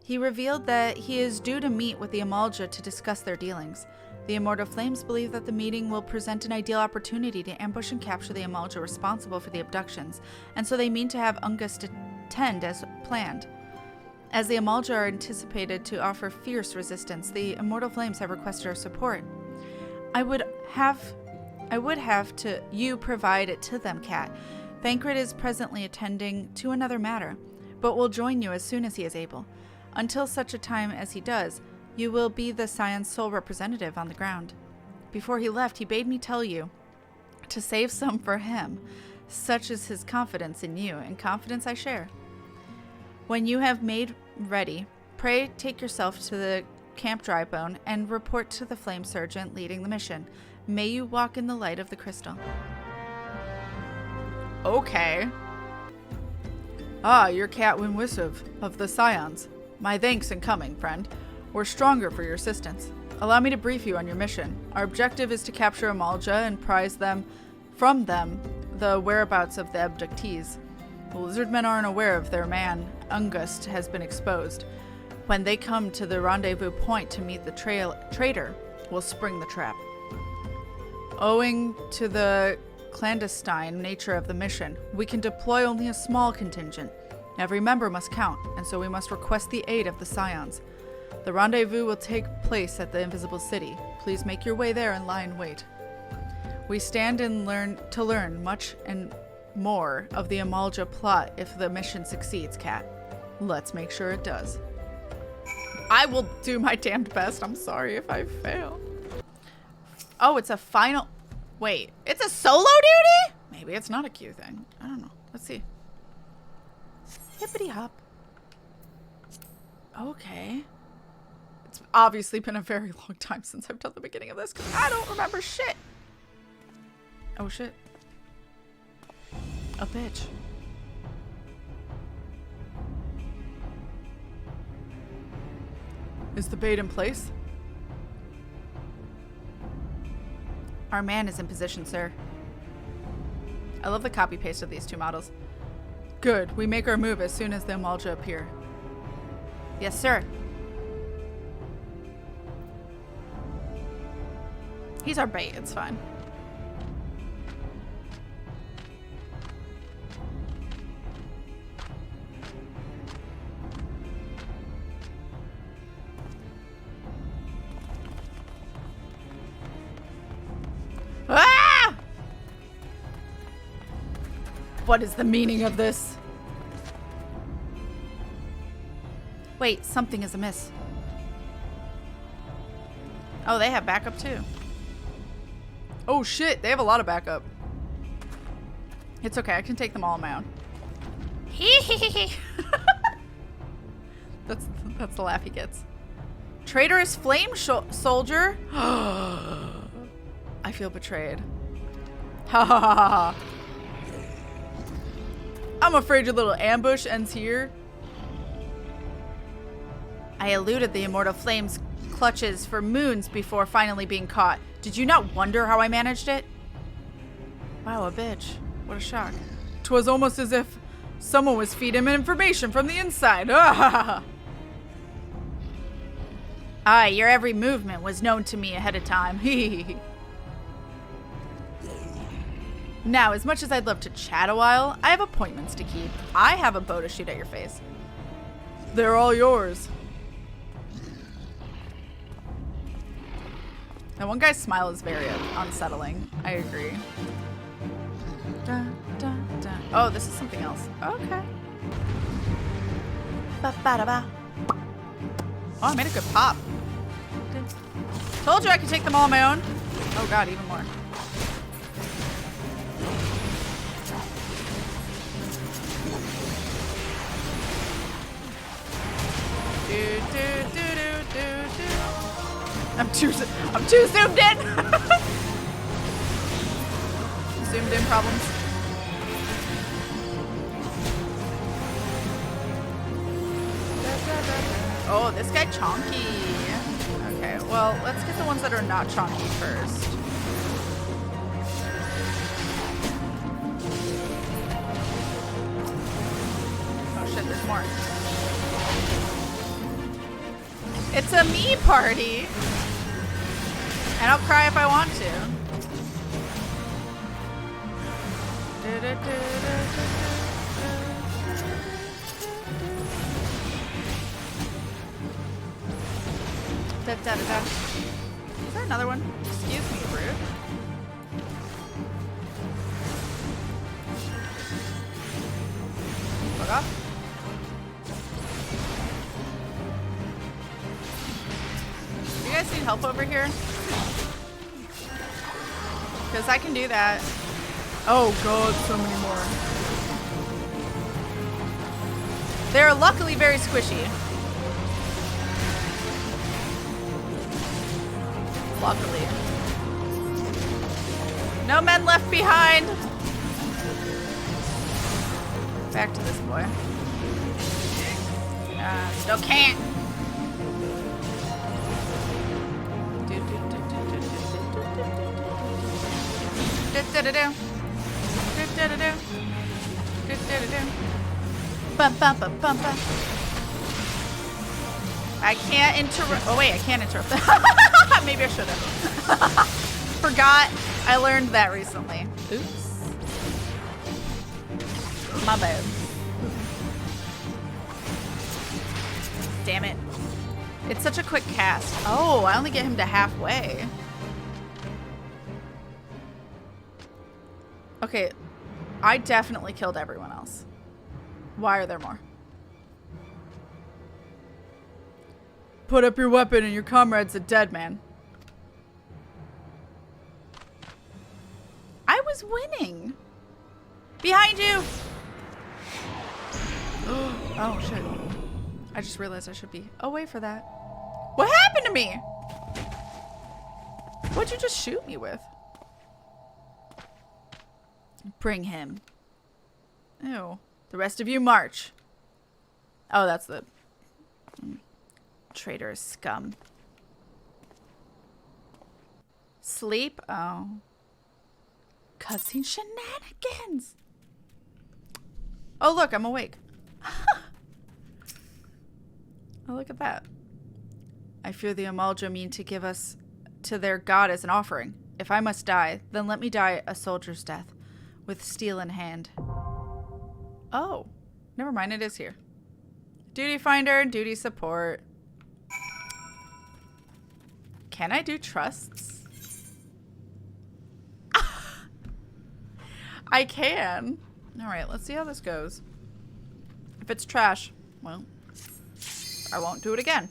He revealed that he is due to meet with the Amalja to discuss their dealings. The Immortal Flames believe that the meeting will present an ideal opportunity to ambush and capture the Amalja responsible for the abductions, and so they mean to have Ungust attend as planned. As the Amalja are anticipated to offer fierce resistance, the Immortal Flames have requested our support. I would have you provide it to them, Kat. Thancred is presently attending to another matter, but will join you as soon as he is able. Until such a time as he does, you will be the Scion's sole representative on the ground. Before he left, he bade me tell you to save some for him. Such is his confidence in you, and confidence I share. When you have made ready, pray take yourself to the Camp Drybone and report to the Flame Sergeant leading the mission. May you walk in the light of the crystal. Okay. Ah, you're KatFTWynn Wisov of the Scions. My thanks in coming, friend. We're stronger for your assistance. Allow me to brief you on your mission. Our objective is to capture Amalja and prize from them the whereabouts of the abductees. The lizardmen aren't aware of their man. Ungust has been exposed. When they come to the rendezvous point to meet the traitor, we'll spring the trap. Owing to the clandestine nature of the mission, we can deploy only a small contingent. Every member must count, and so we must request the aid of the Scions. The rendezvous will take place at the Invisible City. Please make your way there and lie in wait. We stand and learn much and more of the Amalja plot if the mission succeeds, Kat. Let's make sure it does. I will do my damned best. I'm sorry if I fail. Oh, it's a final... Wait, it's a solo duty? Maybe it's not a queue thing. I don't know. Let's see. Hippity hop. Okay. It's obviously been a very long time since I've done the beginning of this because I don't remember shit. Oh, shit. A bitch. Is the bait in place? Our man is in position, sir. I love the copy paste of these two models. Good. We make our move as soon as the Amalja appear. Yes, sir. He's our bait. It's fine. Ah! What is the meaning of this? Wait, something is amiss. Oh, they have backup too. Oh shit, they have a lot of backup. It's okay, I can take them all on my own. That's the laugh he gets. Traitorous flame soldier. I feel betrayed. Ha ha ha ha. I'm afraid your little ambush ends here. I eluded the Immortal Flame's clutches for moons before finally being caught. Did you not wonder how I managed it? Wow, a bitch. What a shock. 'Twas almost as if someone was feeding him information from the inside. Aye, your every movement was known to me ahead of time. Now, as much as I'd love to chat a while, I have appointments to keep. I have a bow to shoot at your face. They're all yours. That one guy's smile is very unsettling. I agree. Da, da, da. Oh, this is something else. Okay. Ba-ba-da-ba. Oh, I made a good pop. Told you I could take them all on my own. Oh god, even more. I'm too zoomed in. Zoomed in problems. Oh, this guy chonky. Okay, well, let's get the ones that are not chonky first. Oh shit, there's more. It's a me party. And I'll cry if I want to. Da, da, da, da. Is there another one? Excuse me, rude. Fuck off. Do you guys need help over here? Because I can do that. Oh god, so many more. They're luckily very squishy. Luckily. No men left behind. Back to this boy. Still can't. I can't interrupt. Oh wait, I can't interrupt. Maybe I should have. Forgot. I learned that recently. Oops. My bad. Damn it. It's such a quick cast. Oh, I only get him to halfway. Okay, I definitely killed everyone else. Why are there more? Put up your weapon and your comrade's a dead man. I was winning. Behind you. Oh, shit. I just realized I should be away for that. What happened to me? What'd you just shoot me with? Bring him. Ew. The rest of you march. Oh, that's the traitorous scum. Sleep? Oh. Cussing shenanigans. Oh, look, I'm awake. Oh, look at that. I fear the Amalja mean to give us to their god as an offering. If I must die, then let me die a soldier's death, with steel in hand. Oh, never mind, it is here. Duty finder, duty support. Can I do trusts? I can. All right, let's see how this goes. If it's trash, well, I won't do it again.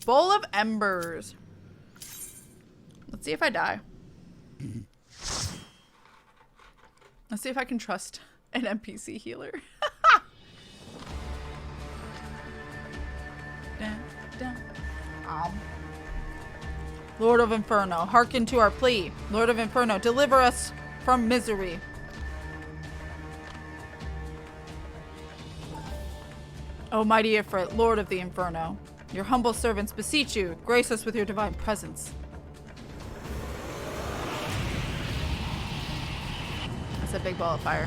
Bowl of Embers. Let's see if I die. Let's see if I can trust an NPC healer. Dun, dun. Lord of Inferno, hearken to our plea. Lord of Inferno, deliver us from misery. O mighty Ifrit, Lord of the Inferno, your humble servants beseech you, grace us with your divine presence. That's a big ball of fire.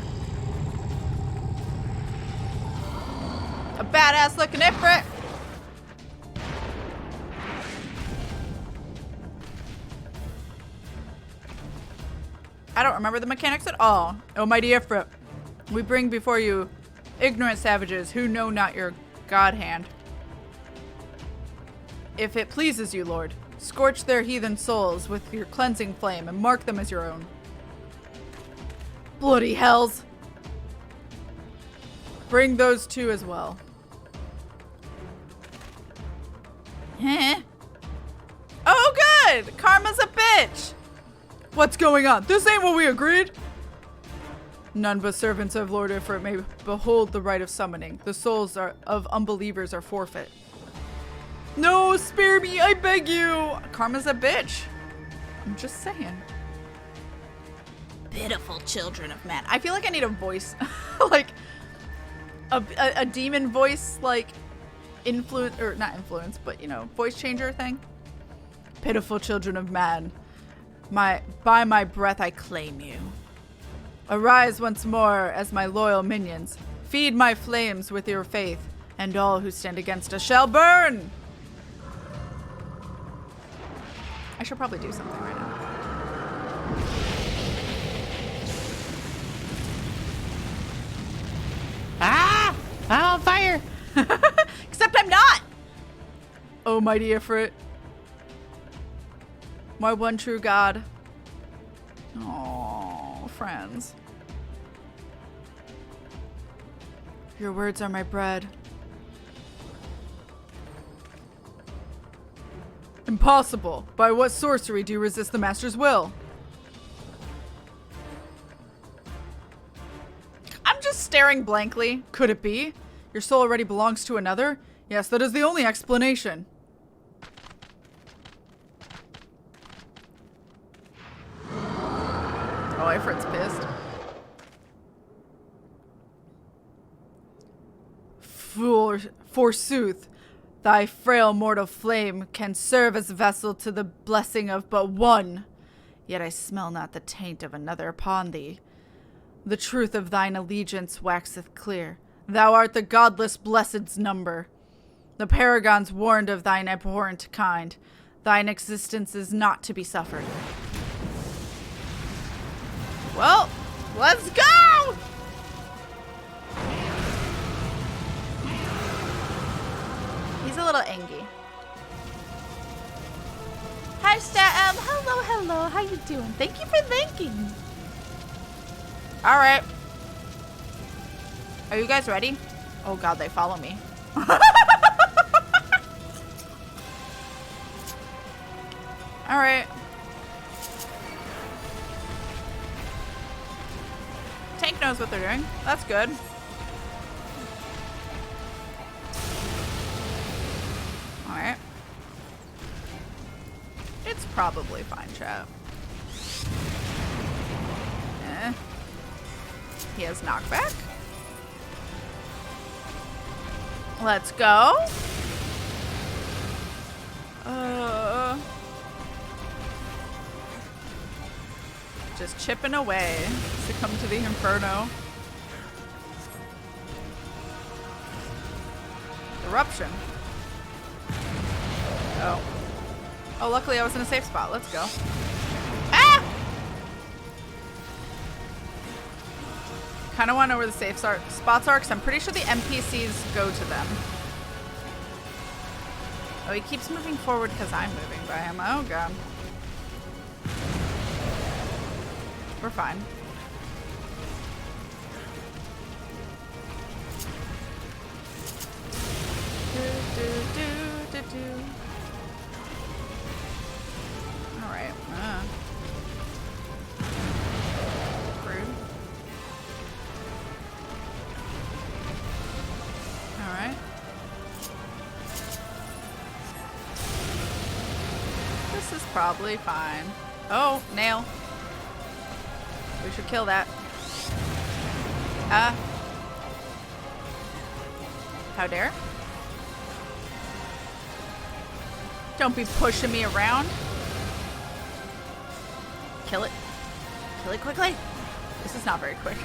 A badass looking Ifrit. I don't remember the mechanics at all. Oh, mighty Ifrit, we bring before you ignorant savages who know not your god hand. If it pleases you, Lord, scorch their heathen souls with your cleansing flame and mark them as your own. Bloody hells. Bring those two as well. Huh? Oh, good! Karma's a bitch! What's going on? This ain't what we agreed! None but servants of Lord Ifrit may behold the rite of summoning. The souls of unbelievers are forfeit. No, spare me, I beg you! Karma's a bitch. I'm just saying. Pitiful children of men. I feel like I need a voice. Like, a demon voice, like, influence, or not influence, but, you know, voice changer thing. Pitiful children of man. By my breath I claim you. Arise once more as my loyal minions. Feed my flames with your faith, and all who stand against us shall burn! I should probably do something right now. Ah! I'm on fire! Except I'm not! Oh, mighty Ifrit. My one true god. Oh, friends. Your words are my bread. Impossible. By what sorcery do you resist the master's will? I'm just staring blankly. Could it be? Your soul already belongs to another? Yes, that is the only explanation. Oh, Ifrit's pissed. Forsooth, thy frail mortal flame can serve as vessel to the blessing of but one. Yet I smell not the taint of another upon thee. The truth of thine allegiance waxeth clear. Thou art the godless blessed's number. The paragons warned of thine abhorrent kind. Thine existence is not to be suffered. Well, let's go! He's a little angry. Hi, Stam. Hello, hello. How you doing? Thank you for thanking. All right. Are you guys ready? Oh God, they follow me. All right. Tank knows what they're doing. That's good. All right. It's probably fine, chat. He has knockback. Let's go. Just chipping away. Succumb to the inferno. Eruption. Oh. Oh, luckily I was in a safe spot. Let's go. Ah! Kind of want to know where the safe spots are, because I'm pretty sure the NPCs go to them. Oh, he keeps moving forward because I'm moving by him. Oh, God. We're fine. All right. Rude. All right. This is probably fine. Oh, nail. We should kill that. How dare? Don't be pushing me around. Kill it. Kill it quickly. This is not very quick.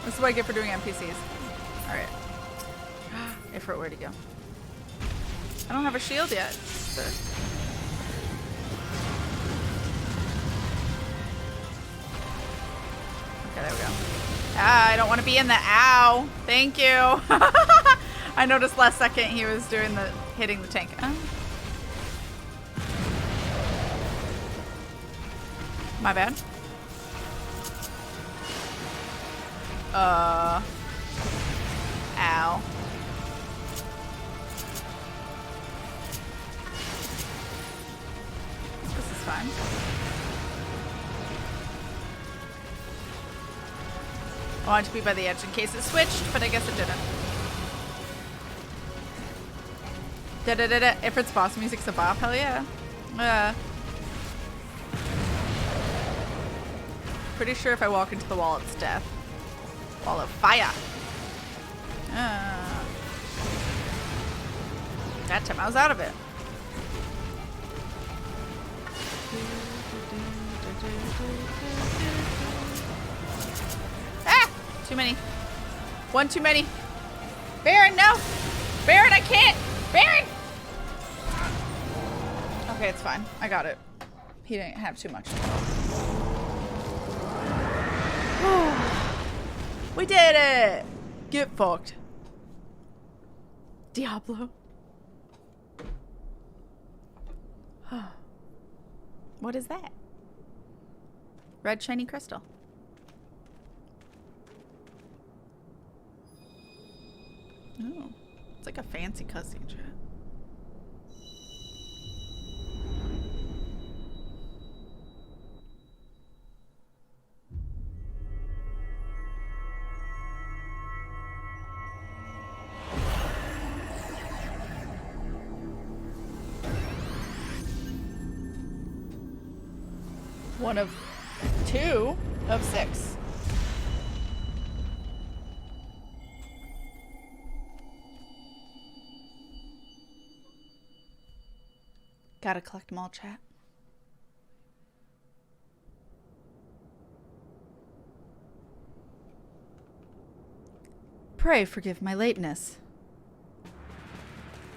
This is what I get for doing NPCs. Alright. Ifrit, where'd he go? I don't have a shield yet. So. Okay, there we go. Ah, I don't want to be in the ow. Thank you. I noticed last second he was doing the hitting the tank. Oh. My bad. Ow. This is fine. I wanted to be by the edge in case it switched, but I guess it didn't. Da-da-da-da. Ifrit's boss music's a bop. Hell yeah. Pretty sure if I walk into the wall, it's death. Wall of fire. That time I was out of it. Ah! Too many. One too many. Baron, no! Baron, I can't! Baron! Okay, it's fine. I got it. He didn't have too much. We did it! Get fucked. Diablo. What is that? Red shiny crystal. Oh, it's like a fancy cutscene chat. One of 2 of 6. Gotta collect them all, chat. Pray forgive my lateness.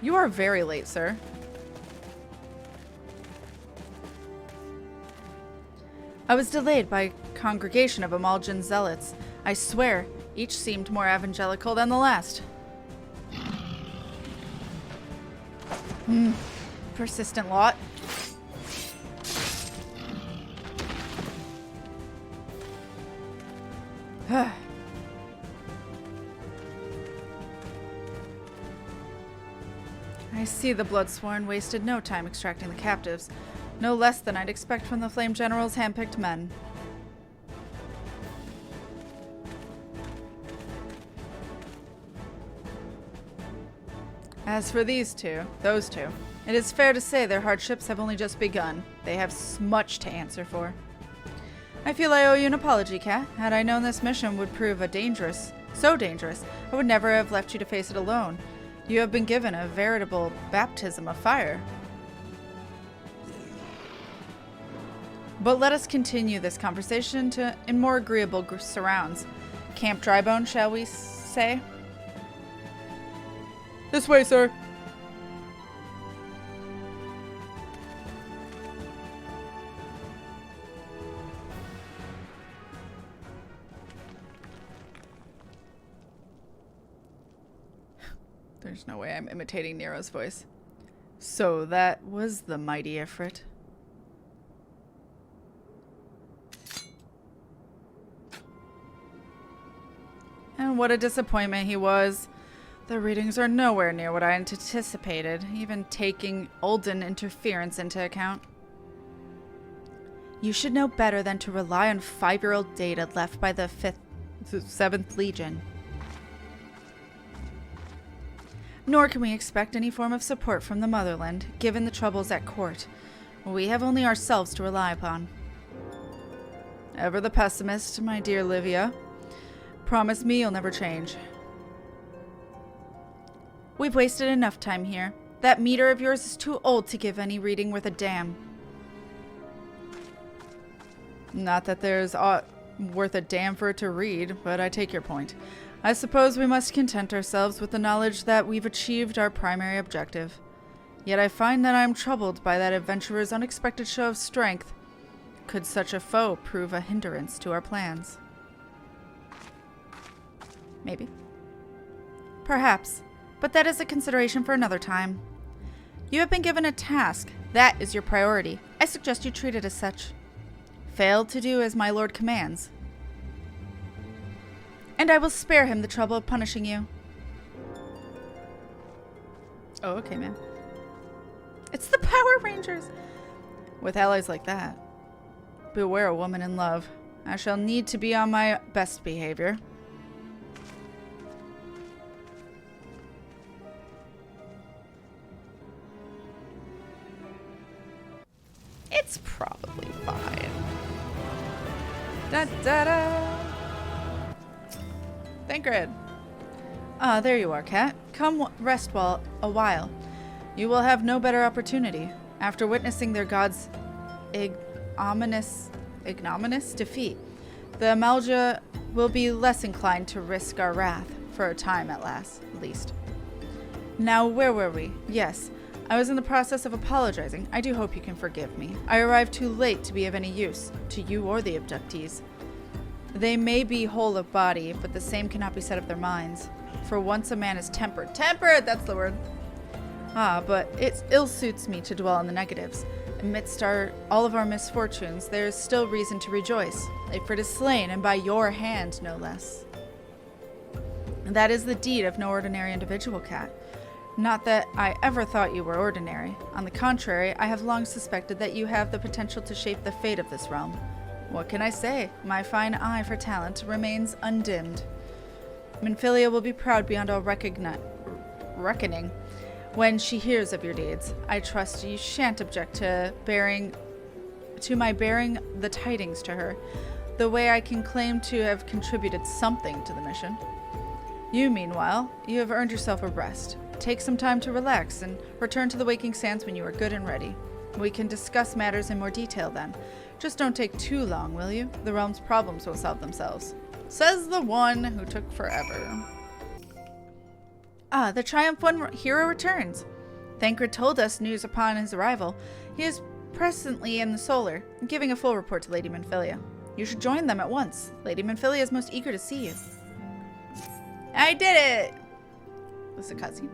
You are very late, sir. I was delayed by a congregation of Amaljan zealots. I swear, each seemed more evangelical than the last. Persistent lot. I see the Bloodsworn wasted no time extracting the captives. No less than I'd expect from the Flame General's handpicked men. As for those two, it is fair to say their hardships have only just begun. They have much to answer for. I feel I owe you an apology, Kat. Had I known this mission would prove so dangerous, I would never have left you to face it alone. You have been given a veritable baptism of fire. But let us continue this conversation in more agreeable surrounds. Camp Drybone, shall we say? This way, sir. There's no way I'm imitating Nero's voice. So that was the mighty Ifrit. And what a disappointment he was. The readings are nowhere near what I anticipated, even taking Ulden interference into account. You should know better than to rely on 5-year-old data left by the 7th Legion. Nor can we expect any form of support from the motherland, given the troubles at court. We have only ourselves to rely upon. Ever the pessimist, my dear Livia. Promise me you'll never change. We've wasted enough time here. That meter of yours is too old to give any reading worth a damn. Not that there's worth a damn for it to read, but I take your point. I suppose we must content ourselves with the knowledge that we've achieved our primary objective. Yet I find that I am troubled by that adventurer's unexpected show of strength. Could such a foe prove a hindrance to our plans? Maybe. Perhaps. But that is a consideration for another time. You have been given a task. That is your priority. I suggest you treat it as such. Fail to do as my lord commands, and I will spare him the trouble of punishing you. Oh, okay, man. It's the Power Rangers! With allies like that, beware a woman in love. I shall need to be on my best behavior. It's probably fine. Da da da! Thancred. Ah, there you are, Kat. Come rest a while. You will have no better opportunity. After witnessing their god's ignominious defeat, the Amalja will be less inclined to risk our wrath, for a time at least. Now, where were we? Yes, I was in the process of apologizing. I do hope you can forgive me. I arrived too late to be of any use, to you or the abductees. They may be whole of body, but the same cannot be said of their minds. For once a man is tempered. Tempered! That's the word. Ah, but it ill suits me to dwell on the negatives. Amidst all of our misfortunes, there is still reason to rejoice. Ifrit is slain, and by your hand, no less. That is the deed of no ordinary individual, Kat. Not that I ever thought you were ordinary. On the contrary, I have long suspected that you have the potential to shape the fate of this realm. What can I say? My fine eye for talent remains undimmed. Minfilia will be proud beyond all reckoning when she hears of your deeds. I trust you shan't object to my bearing the tidings to her, the way I can claim to have contributed something to the mission. You, meanwhile, you have earned yourself a rest. Take some time to relax and return to the Waking Sands when you are good and ready. We can discuss matters in more detail then. Just don't take too long, will you? The realm's problems will solve themselves. Says the one who took forever. Ah, the triumphant hero returns. Thancred told us news upon his arrival. He is presently in the Solar, giving a full report to Lady Minfilia. You should join them at once. Lady Minfilia is most eager to see you. I did it! Was the cutscene?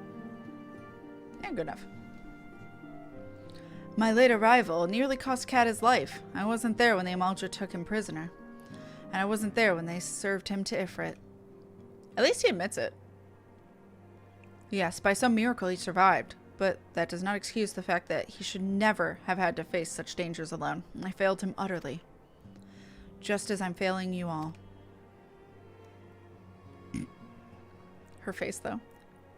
Yeah, good enough. My late arrival nearly cost Kat his life. I wasn't there when the Amalja took him prisoner. And I wasn't there when they served him to Ifrit. At least he admits it. Yes, by some miracle he survived, but that does not excuse the fact that he should never have had to face such dangers alone. I failed him utterly. Just as I'm failing you all. Her face, though.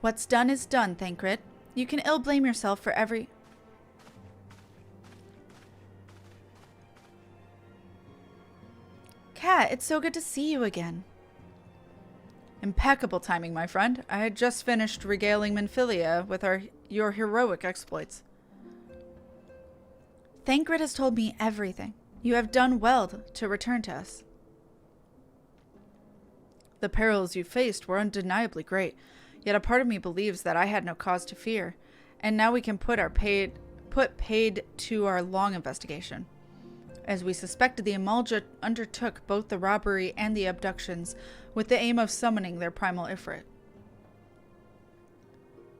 What's done is done, Thancred. You can ill blame yourself for every... Kat, it's so good to see you again. Impeccable timing, my friend. I had just finished regaling Minfilia with your heroic exploits. Thancred has told me everything. You have done well to return to us. The perils you faced were undeniably great, yet a part of me believes that I had no cause to fear, and now we can put paid to our long investigation. As we suspected, the Amalja undertook both the robbery and the abductions with the aim of summoning their primal Ifrit.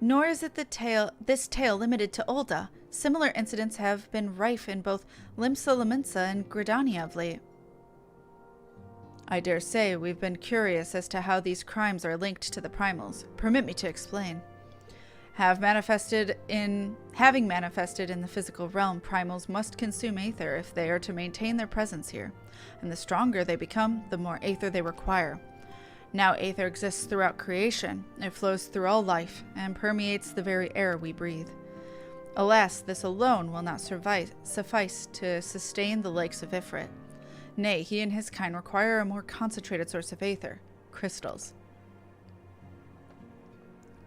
Nor is it this tale limited to Ul'dah. Similar incidents have been rife in both Limsa Lominsa and Gridania of late. I dare say we've been curious as to how these crimes are linked to the primals. Permit me to explain. Having manifested in the physical realm, primals must consume aether if they are to maintain their presence here. And the stronger they become, the more aether they require. Now aether exists throughout creation. It flows through all life and permeates the very air we breathe. Alas, this alone will not suffice to sustain the likes of Ifrit. Nay, he and his kind require a more concentrated source of aether, crystals.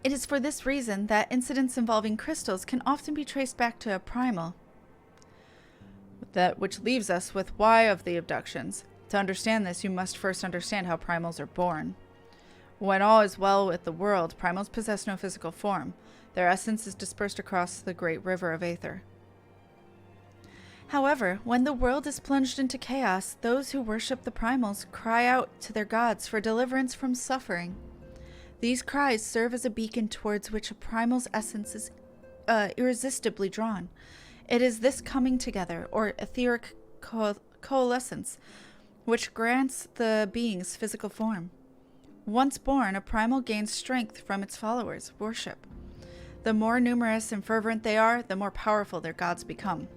It is for this reason that incidents involving crystals can often be traced back to a primal. Which leaves us with why of the abductions. To understand this, you must first understand how primals are born. When all is well with the world, primals possess no physical form. Their essence is dispersed across the great river of aether. However, when the world is plunged into chaos, those who worship the primals cry out to their gods for deliverance from suffering. These cries serve as a beacon towards which a primal's essence is irresistibly drawn. It is this coming together, or etheric coalescence, which grants the being's physical form. Once born, a primal gains strength from its followers' worship. The more numerous and fervent they are, the more powerful their gods become.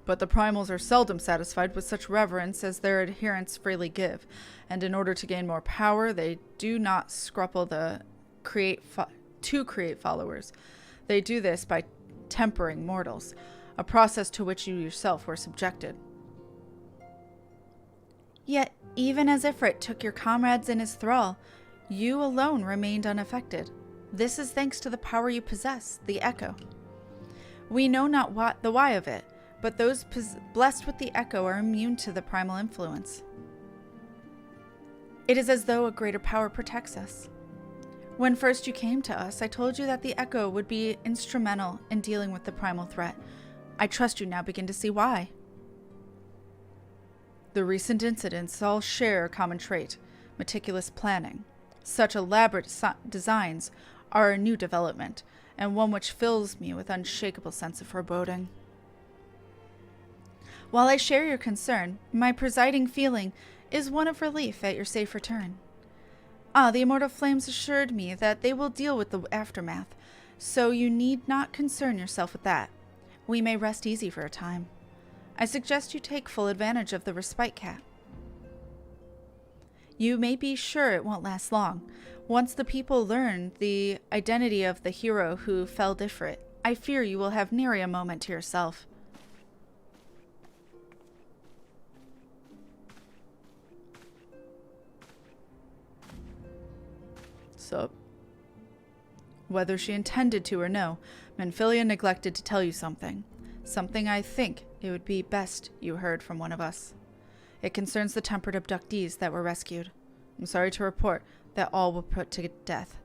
But the primals are seldom satisfied with such reverence as their adherents freely give, and in order to gain more power, they do not scruple to create followers. They do this by tempering mortals, a process to which you yourself were subjected. Yet, even as Ifrit took your comrades in his thrall, you alone remained unaffected. This is thanks to the power you possess, the Echo. We know not the why of it, but those blessed with the Echo are immune to the primal influence. It is as though a greater power protects us. When first you came to us, I told you that the Echo would be instrumental in dealing with the primal threat. I trust you now begin to see why. The recent incidents all share a common trait: meticulous planning. Such elaborate designs are a new development, and one which fills me with unshakable sense of foreboding. While I share your concern, my presiding feeling is one of relief at your safe return. The Immortal Flames assured me that they will deal with the aftermath, so you need not concern yourself with that. We may rest easy for a time. I suggest you take full advantage of the respite, Kat. You may be sure it won't last long. Once the people learn the identity of the hero who felled Ifrit, I fear you will have nary a moment to yourself. Sup? Whether she intended to or no, Minfilia neglected to tell you something. Something I think it would be best you heard from one of us. It concerns the tempered abductees that were rescued. I'm sorry to report that all were put to death.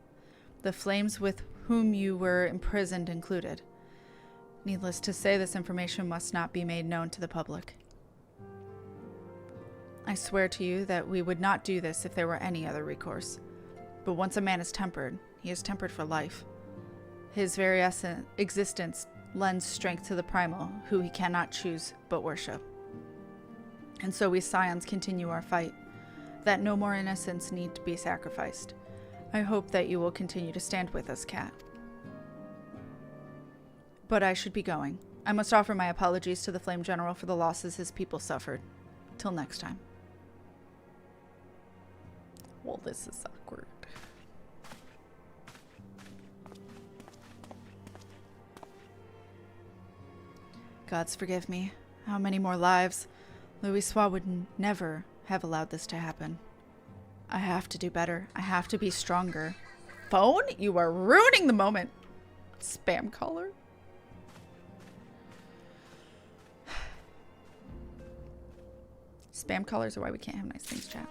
The flames with whom you were imprisoned included. Needless to say, this information must not be made known to the public. I swear to you that we would not do this if there were any other recourse. But once a man is tempered, he is tempered for life. His very existence lends strength to the primal, who he cannot choose but worship. And so we Scions continue our fight, that no more innocents need to be sacrificed. I hope that you will continue to stand with us, Kat. But I should be going. I must offer my apologies to the Flame General for the losses his people suffered. Till next time. Well, this is awkward. Gods forgive me. How many more lives? Louisoix would never have allowed this to happen. I have to do better. I have to be stronger. Phone? You are ruining the moment. Spam caller? Spam callers are why we can't have nice things, chat.